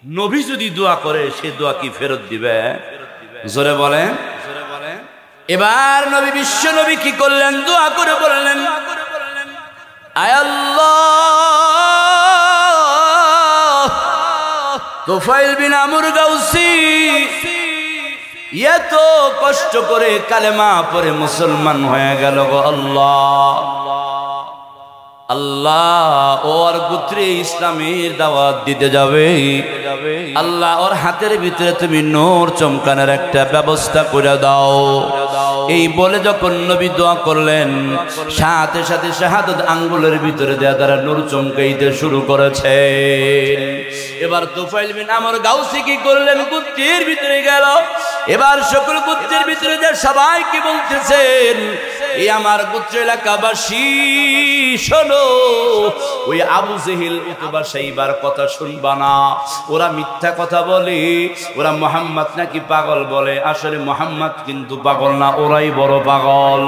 নবী যদি দোয়া করে সে দোয়া কি ফেরত দিবে? জোরে বলেন। এবার নবী বিশ্ব নবী কি করলেন? দোয়া করে বললেন, আয় আল্লাহ, তুফাইল বিন আমর গাউসী এত কষ্ট করে কালেমা পড়ে মুসলমান হয়ে গেল গো আল্লাহ। আল্লাহ ওর গোত্রে ইসলামের দাওয়াত দিতে যাবে, আল্লাহ ওর হাতের ভিতরে তুমি নূর চমকানোর একটা ব্যবস্থা করে দাও। এই বলে যখন নবী দোয়া করলেন, সাথে সাথে শাহাদাত আঙ্গুলের ভিতরে দেয়া তারা নূর চমকাইতে শুরু করেছে। এবার তুফাইল বিন আমর গাউসী কি করলেন? গোত্রের ভিতরে গেল। এবার সকল গোত্রের ভিতরে যে সবাইকে বলতেছেন, এই আমার গোত্র এলাকাবাসী শোনো, ওই আবু জেহেল উতবা সাইবার কথা শুনবা না, ওরা মিথ্যা কথা বলে, ওরা মোহাম্মদ নাকি পাগল বলে, আসলে মোহাম্মদ কিন্তু পাগল না, ওরাই বড় পাগল।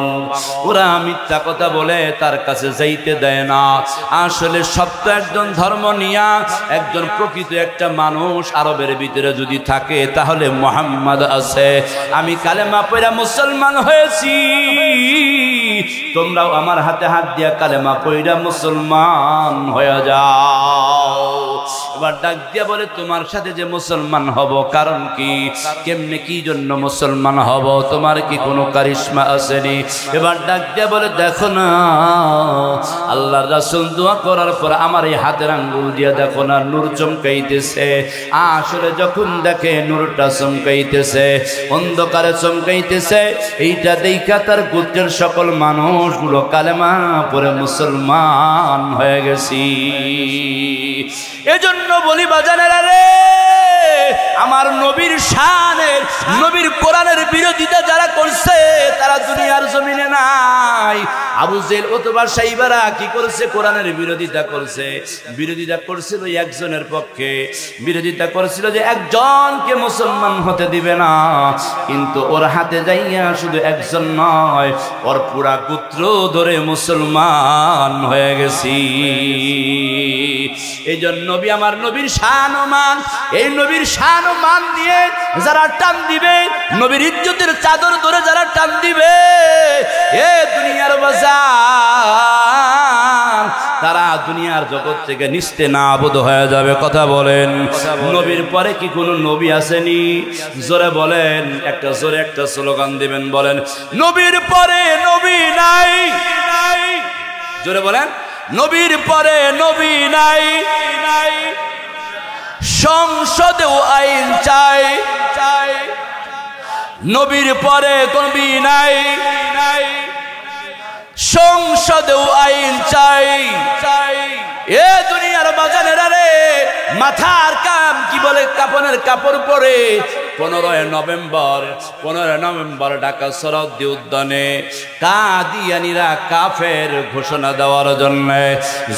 ওরা মিথ্যা কথা বলে, তার কাছে যাইতে দেয় না। আসলে সত্য একজন ধর্ম নিয়া একজন প্রকৃত একটা মানুষ আরবের ভিতরে যদি থাকে তাহলে মোহাম্মদ আছে। আমি কালেমা পড়া মুসলমান হয়েছি, তোমরাও আমার হাতে হাত দিয়া কালেমা পড়া মুসলমান হয়ে যাও। এবার ডাক দিয়া বলে, তোমার সাথে যে মুসলমান হব কারণ কি, কেমনে কি জন্য মুসলমান হব, তোমার কি কোনো কারিশমা আসেনি? এবার ডাক দিয়া বলে, দেখো না আল্লাহর রাসূল দোয়া করার পর আমার এই হাতের আঙ্গুল দিয়া দেখো না নূর চমকাইতেছে। আসলে যখন দেখে নূরটা চমকাইতেছে, অন্ধকারে চমকাইতেছে, এইটা দেখা তার গোত্রের সকল মানুষগুলো কালেমা পড়ে মুসলমান হয়ে গেছি। এজন্য বলি বাজানেরা রে, আমার নবীর শানের, নবীর কোরআনের বিরোধিতা যারা করছে তারা দুনিয়ার জমিনে নাই। আবু জেহেল উতবা সাইবারা কি করছে? কোরআনের বিরোধিতা করছে। বিরোধিতা করছিল একজনের পক্ষে, বিরোধিতা করছিল যে একজনকে মুসলমান হতে দিবে না, কিন্তু ওর হাতে যাইয়া শুধু একজন নয়, ওর পুরা গোত্র ধরে মুসলমান হয়ে গেছি। এই জন্য নবী, আমার নবীর শান ও মান, এই নবীর শান ও মান দিয়ে যারা টান দিবে, নবীর ইজ্জতের চাদর ধরে যারা টান দিবে, এ দুনিয়ার বাজার, তারা দুনিয়ার জগৎ থেকে নিস্তে নাবুদ হয়ে যাবে। কথা বলেন, নবীর পরে কি কোনো নবী আসেনি? জোরে বলেন, একটা জোরে একটা স্লোগান দিবেন, বলেন নবীর পরে নবী নাই। জোরে বলেন, নবীর পরে নবী নাই। সংসদেও আইন চাই, নবীর পরে নবী নাই। সংসদেও আইন চাই। এ দুনিয়ার বাজানেরা রে, মাথার কাম কি বলে, কাপনের কাপড় পরে 15 নভেম্বর ঢাকা সরহদ্দি উদ্যানে কাদিয়ানীরা কাফের ঘোষণা দেওয়ার জন্য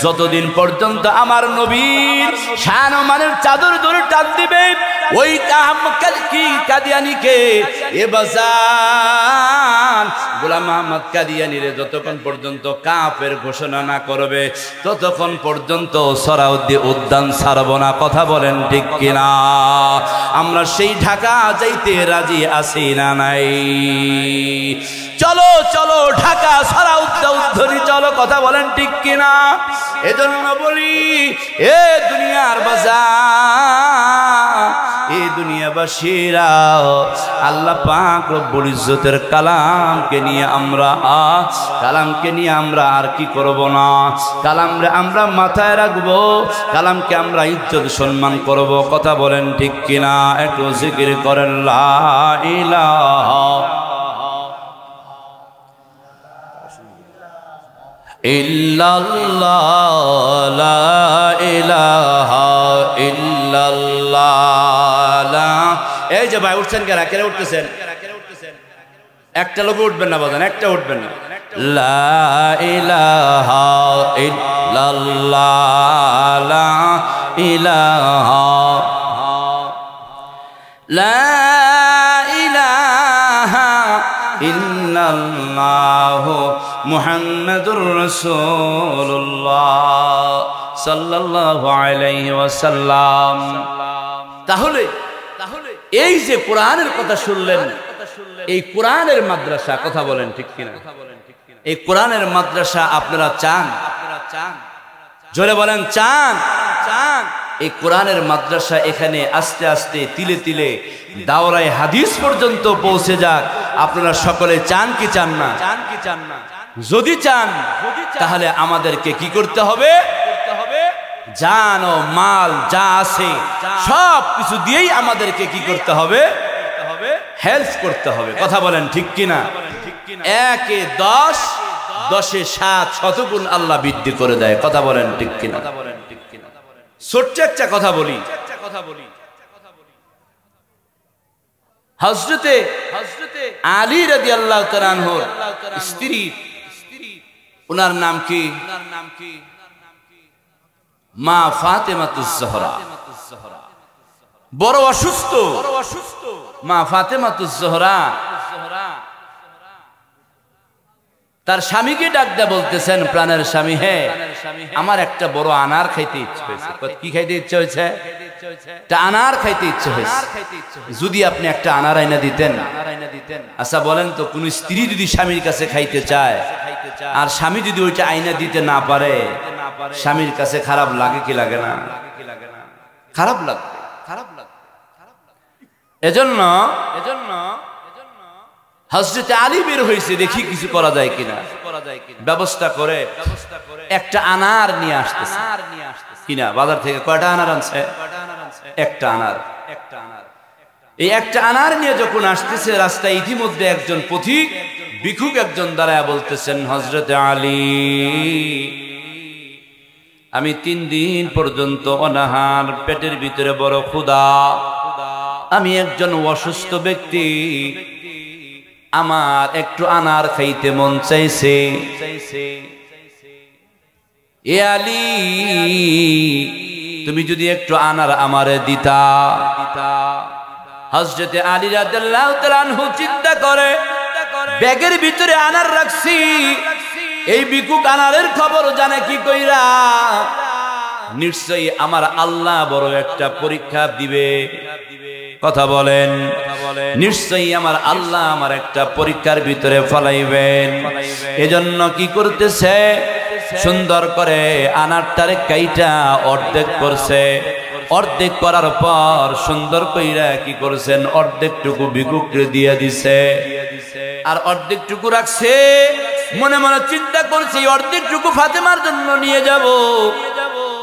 যতদিন পর্যন্ত আমার নবীর শান ও মানের চাদর ধরে টান দিবে, ওই কাদিয়ানীকে এ বাজান গোলাম আহমদ কাদিয়ানীরে যতক্ষণ পর্যন্ত কাফের ঘোষণা না করবে ততক্ষণ পর্যন্ত সরহদ্দি উদ্যান ছাড়ব না। কথা বলেন ঠিক কিনা? আমরা সেই ঢাকা যাইতে রাজি আছি না নাই? চলো চলো ঢাকা সরহদ্দি উদ্যানে চলো। কথা বলেন ঠিক কিনা? এজন্য বলি, এ দুনিয়ার বাজার, এই দুনিয়াবাসীরা আল্লাহ পাক রব্বুল ইজ্জতের কালামকে নিয়ে আমরা আর কি করব না, কালামরে আমরা মাথায় রাখবো, কালামকে আমরা ইজ্জত সম্মান করব। কথা বলেন ঠিক কিনা? একটু জিকির করেন লা ইলাহা ইল্লাল্লাহ, লা ইলাহা ইল্লাল্লাহ। এই যে ভাই উঠছেন কেরা উঠতেছেন? একটা লোক উঠবেন না বাজান, একটা উঠবেন না। লা ইলাহা ইল্লাল্লাহ, লা ইলাহা লা ইলাহা ইল্লাল্লাহ মুহাম্মাদুর রাসূলুল্লাহ সাল্লাল্লাহু আলাইহি ওয়াসাল্লাম। তাহলে এই যে কোরআনের কথা শুনলেন, এই কোরআনের মাদ্রাসা, কথা বলেন ঠিক কিনা? এই কোরআনের মাদ্রাসা আপনারা চান? জোরে বলেন চান? এই কোরআনের মাদ্রাসা এখানে আস্তে আস্তে তিলে তিলে দাওরায়ে হাদিস পর্যন্ত পৌঁছে যাক, আপনারা সকলে চান কি চান না? যদি চান তাহলে আমাদেরকে কি করতে হবে? জান ও মাল যা আছে সব কিছু দিয়েই আমাদেরকে কি করতে হবে? হেল্প করতে হবে। কথা বলেন ঠিক কিনা? 1-এ 10, 10-এ 7 শতগুণ আল্লাহ বৃদ্ধি করে দেয়। কথা বলেন ঠিক কিনা? ছোট্ট একটা কথা বলি। হযরতে আলী রাদিয়াল্লাহু তাআলা আনহুর স্ত্রী, ওনার নাম কি? মা ফাতেমাতুজ জোহরা। বড় অসুস্থ মা ফাতেমাতুজ জোহরা তার স্বামীকে ডাক দেয়া বলতেছেন, প্রাণের স্বামী, হে আমার একটা বড় আনার খাইতে ইচ্ছে হয়েছে। কি খাইতে ইচ্ছে হয়েছে? একটা আনার খাইতে ইচ্ছে হয়েছে। যদি আপনি একটা আনার আইনা দিতেন। আচ্ছা বলেন তো, কোন স্ত্রী যদি স্বামীর কাছে খাইতে চায় আর স্বামী যদি ওইটা আইনা দিতে না পারে, স্বামীর কাছে খারাপ লাগে কি লাগে না? খারাপ লাগবে। এজন্য হযরত আলী বের হয়েছে, দেখি কিছু করা যায় কিনা। ব্যবস্থা করে একটা আনার নিয়ে আসতেছে কিনা বাজার থেকে। কয়টা আনার আনছে? একটা আনার। এই একটা আনার নিয়ে যখন আসতেছে, রাস্তায় ইতিমধ্যে একজন পথিক ভিক্ষুক একজন দাঁড়ায় বলতেছেন, হযরত আলী, আমি 3 দিন পর্যন্ত অনাহার, পেটের ভিতরে বড় ক্ষুধা, আমি একজন অসুস্থ ব্যক্তি, আমার একটু আনার খাইতে মন চাইছে। এ আলী, তুমি যদি একটু আনার আমারে দিতা। হযরতে আলী রাদিয়াল্লাহু তাআলা আনহু চিন্তা করে, ব্যাগের ভিতরে আনার রাখছি, এই ভিক্ষুক আনারের খবর জানে কি কইরা? নিশ্চয়ই আমার আল্লাহ বড় একটা পরীক্ষা দিবে। কথা বলেন, নিশ্চয়ই আমার আল্লাহ আমার একটা পরীক্ষার ভিতরে ফলাইবেন। এজন্য কি করতেছে? সুন্দর করে আনারটারে কাইটা অর্ধেক করছে। অর্ধেক করার পর সুন্দর কইরা কি করছেন? অর্ধেকটুকু ভিক্ষুককে দিয়ে দিছে, আর অর্ধেকটুকু রাখছে। মনে মনে চিন্তা করছে, অর্ধেকটুকু ফাতেমার জন্য নিয়ে যাব।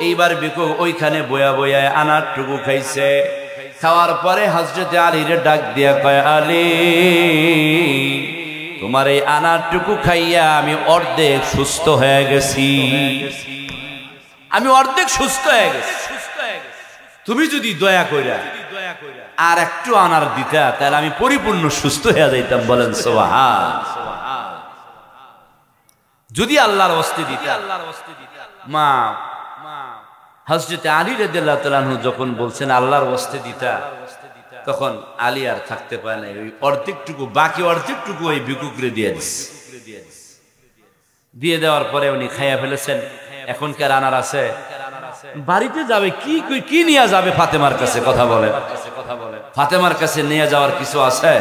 এইবার ভিক্ষুক ওইখানে বয়া বয়া আনারটুকু খাইছে। খাওয়ার পরে হযরত আলীর ডাক দিয়া কয়, আলী, তোমার এই আনারটুকু খাইয়া আমি অর্ধেক সুস্থ হয়ে গেছি। আমি অর্ধেক সুস্থ হয়ে গেছি। তুমি যদি দয়া কইরা আর একটু আনার দিতা, তাহলে আমি পরিপূর্ণ সুস্থ হয়ে যাইতাম। বলেন সুবহান। যদি আল্লাহর ওয়াস্তে দিতা। মা হযরত আলী রাদিয়াল্লাহু তাআলা আনহু যখন বলছেন আল্লাহর ওয়াস্তে দিতা, তখন আলী আর থাকতে পারে না। ওই অর্ধেকটুকু, বাকি অর্ধেকটুকু ওই ভিক্ষুকরে দিয়ে দিচ্ছে। দিয়ে দেওয়ার পরে উনি খাইয়া ফেলেছেন। এখনকার আনার আছে, বাড়িতে যাবে কি নিয়ে যাবে ফাতেমার কাছে? কথা বলে, ফাতেমার কাছে নিয়ে যাওয়ার কিছু আছে?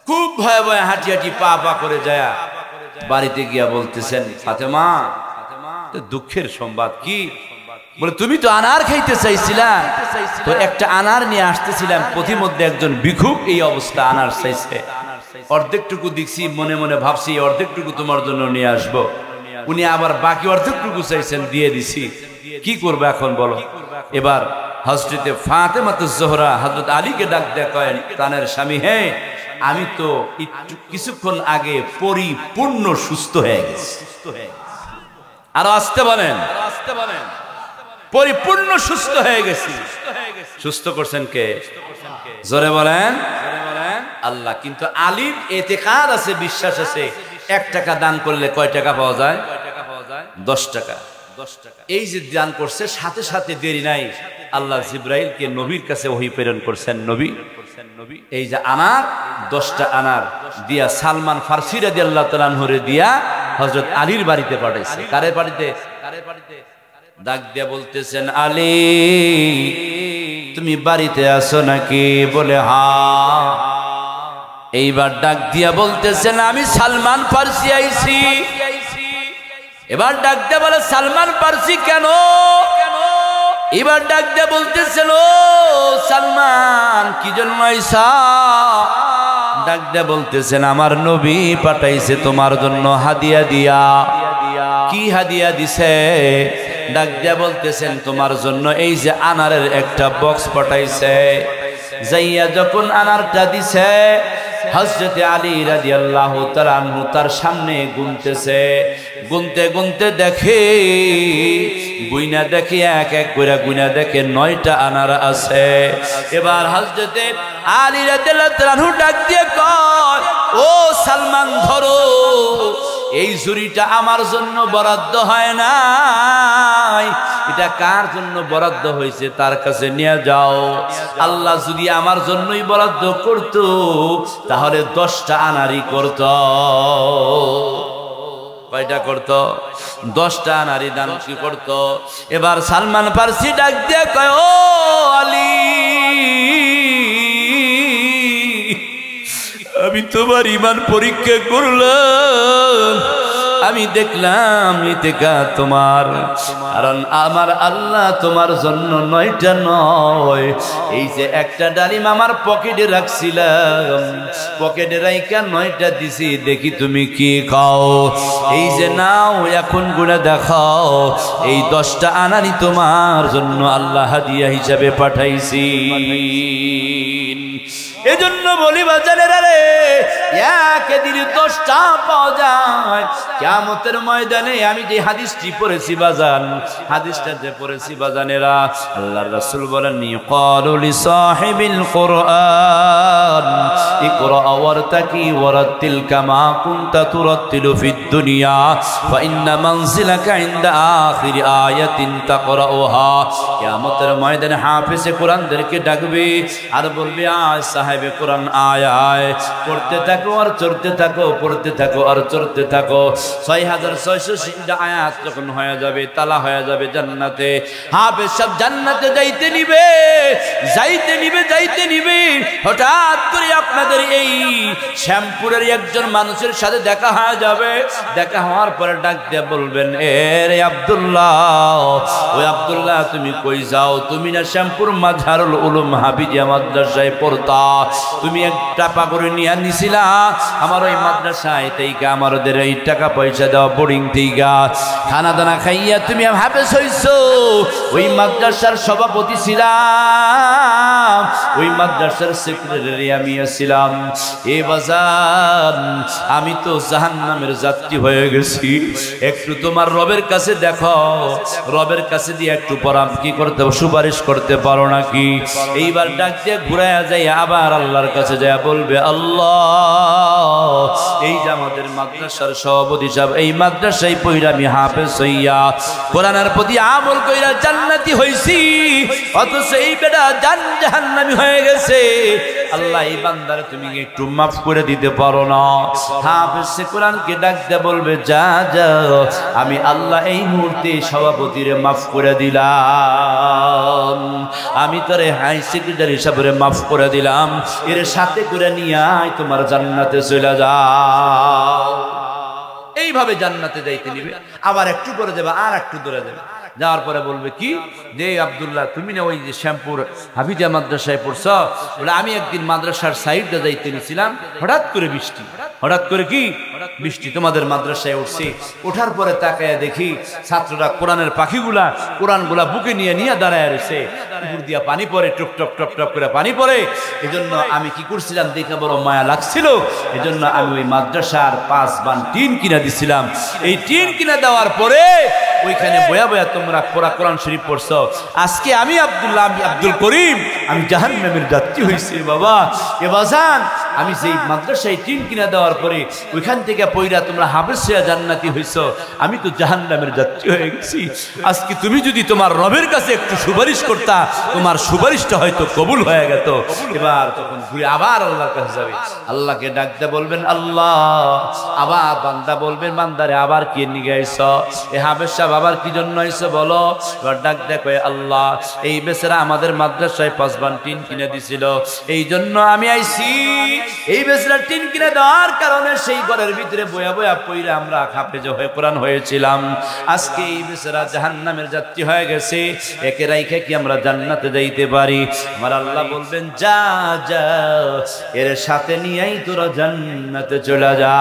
খুব ভয়ে ভয়ে হাঁটি হাঁটি পা পা করে যায় বাড়িতে গিয়া বলতেছেন, ফাতেমা, দুঃখের সংবাদ। কি বলে তুমি তো আনার খাইতে চাইছিলা, তো একটা আনার নিয়ে আসতেছিলাম, পথিমধ্যে একজন ভিক্ষুক এই অবস্থা আনার চাইছে, অর্ধেকটুকু দেখছি, মনে মনে ভাবছি অর্ধেকটুকু তোমার জন্য নিয়ে আসবো। উনি আবার বাকি অর্ধেকটুকু চাইছেন, দিয়ে দিছি। কি করবে এখন বলো? এবার হযরতে ফাতেমাতুজ জোহরা হযরত আলীকে ডাক দেয়া কয়েন, প্রাণের স্বামী, হে আমি তো একটু কিছুক্ষণ আগে পরিপূর্ণ সুস্থ হয়ে গেছি। আরো আসতে বলেন, পরিপূর্ণ সুস্থ হয়ে গেছি। সুস্থ করছেন কে? জোরে বলেন আল্লাহ। কিন্তু আলীর এতেকাদ আছে, বিশ্বাস আছে, 1 টাকা দান করলে কয় টাকা পাওয়া যায়? 10 টাকা। এই যে দান করছে, সাথে সাথে দেরি নাই, আল্লাহ জিবরাইলকে নবীর কাছে ওহী প্রেরণ করছেন। নবী এই যে আনার 10টা আনার দিয়া সালমান ফারসি রাদিয়াল্লাহু তাআলা আনহুরে দিয়া হযরত আলীর বাড়িতে পাঠাইছে। কারে বাড়িতে? ডাক দিয়া বলতেছেন, আলী তুমি বাড়িতে আছো নাকি? বলে হ্যাঁ। এইবার ডাক দিয়া বলতেছেন, আমি সালমান ফারসি আইছি। এবার ডাক দিয়া বলে, সালমান ফারসি কেন? এবার ডাক দিয়া বলতেছেন, ও সালমান কি জন্য আইসা? ডাক দিয়া বলতেছেন, আমার নবী পাঠাইছে তোমার জন্য হাদিয়া দিয়া। কি হাদিয়া দিছে? ডাক দিয়া বলতেছেন, তোমার জন্য এই যে আনারের একটা বক্স পাঠাইছে। যাইয়া যখন আনারটা দিছে, হযরতে আলী রাদিয়াল্লাহু তাআলা আনহু তার সামনে গুনতেছে, গুনতে গুনতে দেখে, গুইনা দেখে, এক এক করে গুইনা দেখে 9টা আনার আছে। এবার হযরতে আলী রাদিয়াল্লাহু তাআলা আনহু ডাক দিয়ে কয়, ও সালমান ধরো, এই ঝুড়িটা আমার জন্য বরাদ্দ হয় নাই, এটা কার জন্য বরাদ্দ হয়েছে তার কাছে নিয়ে যাও। আল্লাহ যদি আমার জন্যই বরাদ্দ করত, তাহলে 10টা আনারই করত। কয়টা করত? 10টা আনারই দান কি করত। এবার সালমান ফারসি ডাক দিয়ে কয়, ও আলী, আমি তোমার ঈমান পরীক্ষা করলাম, আমি দেখলাম ইতেকা তোমার, কারণ আমার আল্লাহ তোমার জন্য 9টা নয়, এই যে একটা ডালিম আমার পকেটে রাখছিলাম, পকেটে রাইখা 9টা দিছি, দেখি তুমি কি খাও। এই যে নাও, এখন গুণা দেখাও, এই 10টা আনারই তোমার জন্য আল্লাহ হাদিয়া হিসাবে পাঠাইছি। এজন্য বলি বাজারেরা রে, একদিন 10টা পাওয়া যায়। কিয়ামতের ময়দানে আমি যে হাদিসটি পড়েছি বাজান, হাদিসটা যে পড়েছি বাজানেরা, আল্লাহর রাসূল বলেন, ইয়াকালু লিসাহিবিল কুরআন ইকরা ওয়ারতাকি ওয়ারাতিল কামা কুনতা তুরাতিলু ফিদ দুনিয়া ফা ইন্না মানজিলাকা ইনদা আখিরি আয়াতিন তাকরাউহা। কিয়ামতের ময়দানে হাফেজে কোরআনদেরকে ডাকবে আর বলবে, আয় সাহেবে কোরআন, আয় আয়, পড়তে থাকো আর চড়তে থাকো, পড়তে থাকো আর চড়তে থাকো। 6660 আয়াত যখন হয়ে যাবে, তালা হয়ে যাবে জান্নাতে, হাফেজ সব জান্নাতে যাইতে নিবে, যাইতে নিবে, যাইতে নিবে। হঠাৎ করে আপনাদের এই শ্যামপুরের একজন মানুষের সাথে দেখা হয়ে যাবে। দেখা হওয়ার পরে ডাক দিয়ে বলবেন, এ রে আব্দুল্লাহ, ওই আব্দুল্লাহ তুমি কই যাও? তুমি না শ্যামপুর মাযহারুল উলুম হাফিজিয়া মাদ্রাসায় পড়তা, তুমি একটা পাগড়ি নিয়ে নিছিলা আমার ওই মাদ্রাসায় থেকে, আমাদের এই টাকা পয়সা দেওয়া বোর্ডিং থেকে খানা দানা খাইয়া তুমি হাফেজ হইছো। ওই মাদ্রাসার সভাপতি ছিলাম, ওই মাদ্রাসার সেক্রেটারি আমি ছিলাম। এ বাজার, আমি তো জাহান্নামের যাত্রী হয়ে গেছি, একটু তোমার রবের কাছে দেখো, রবের কাছে দিয়ে একটু পরাম কি করতে সুপারিশ করতে পারো নাকি? এইবার ডাক দিয়ে ঘুরাইয়া যাই, আবার আল্লাহর কাছে যায় বলবে, আল্লাহ, এই যে আমাদের মাদ্রাসার সভাপতি সাহেব, এই মাদ্রাসায় পইরা আমি হাফেজ হইয়া কোরআনের প্রতি আমল কইরা জান্নাতি হইছি, অথচ এই বেটা জাহান্নামী হয়ে গেছে। আল্লাহ, এই বান্দারে তুমি একটু মাফ করে দিতে পারো না? হাফেজ কোরআনকে ডাক দিয়ে বলবে, যা যা, আমি আল্লাহ এই মুহূর্তে সভাপতিরে মাফ করে দিলাম, আমি তোরে হাই সেক্রেটারি সাহেবের মাফ করে দিলাম, এর সাথে করে নিয়ে আয়, তোমার জান্নাতে চলে যাও। এইভাবে জান্নাতে যাইতে নিবে। আবার একটু করে যাবে, আর একটু দূরে যাবে, যাওয়ার পরে বলবে কি যে আব্দুল্লাহ তুমি না ওই যে শ্যামপুর হাফিজা মাদ্রাসায় পড়ছ? বলে আমি একদিন মাদ্রাসার সাইডে যাইতে নিয়েছিলাম, হঠাৎ করে বৃষ্টি, হঠাৎ করে কি বৃষ্টি তোমাদের মাদ্রাসায় উঠছি, ওঠার পরে তাকায় দেখি ছাত্ররা কোরআনের পাখিগুলা কোরআনগুলা বুকে নিয়ে নিয়ে দাঁড়ায় রয়েছে, উপর দিয়া পানি পড়ে, টপ টপ টপ টপ করে পানি পড়ে। এজন্য আমি কি করছিলাম, দেখে বড় মায়া লাগছিল, এজন্য আমি ওই মাদ্রাসার 5 বান টিন কিনা দিছিলাম। এই টিন কিনা দেওয়ার পরে ওইখানে বয়া বয়া তোমরা কোরআন শরীফ পড়ছো। আজকে আমি আব্দুল্লাহ, আমি আব্দুল করিম, আমি জাহান্নামের যাত্রী হয়েছি বাবা। এ বাজান, আমি যেই মাদ্রাসায় টিন কিনা দেওয়ার পরে ওইখান থেকে পয়রা তোমরা হাফেজ হয়ে জান্নাতি হইছো, আমি তো জাহান্নামের যাত্রী হয়ে গেছি। আজকে তুমি যদি তোমার রবের কাছে একটু সুপারিশ করতা, তোমার সুপারিশটা হয়তো কবুল হয়ে গেত। এবার তখন ঘুরে আবার আল্লাহর কাছে যাবে, আল্লাহকে ডাকতে বলবেন আল্লাহ। আবার বান্দা বলবেন বান্দারে আবার কে নিয়ে আইছো, এ হাফেজ সাহেব আবার কি জন্য আইছো বলো। এবার ডাক দেখো আল্লাহ, এই বেচারা আমাদের মাদ্রাসায় 5 বান টিন কিনে দিছিল, এই জন্য আমি আইছি। এই বেচারা টিন কিনে দেওয়ার কারণে সেই ঘরের ভিতরে বয়া বয়া পইরা আমরা হাফেজ হয়ে কোরআন হয়েছিলাম। আজকে এই বেচারা জাহান্নামের যাত্রী হয়ে গেছে, একে রাইখে কি আমরা জান্নাতে যাইতে পারি? আমার আল্লাহ বলবেন যা যা, এর সাথে নিয়েই তোরা জান্নাতে চলে যা।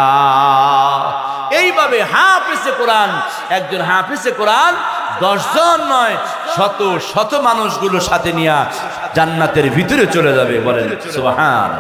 এইভাবে হাফেজে কোরআন, একজন হাফেজে কোরআন 10 জন নয়, শত শত মানুষগুলো সাথে নিয়ে জান্নাতের ভিতরে চলে যাবে। বলেন সুবহান।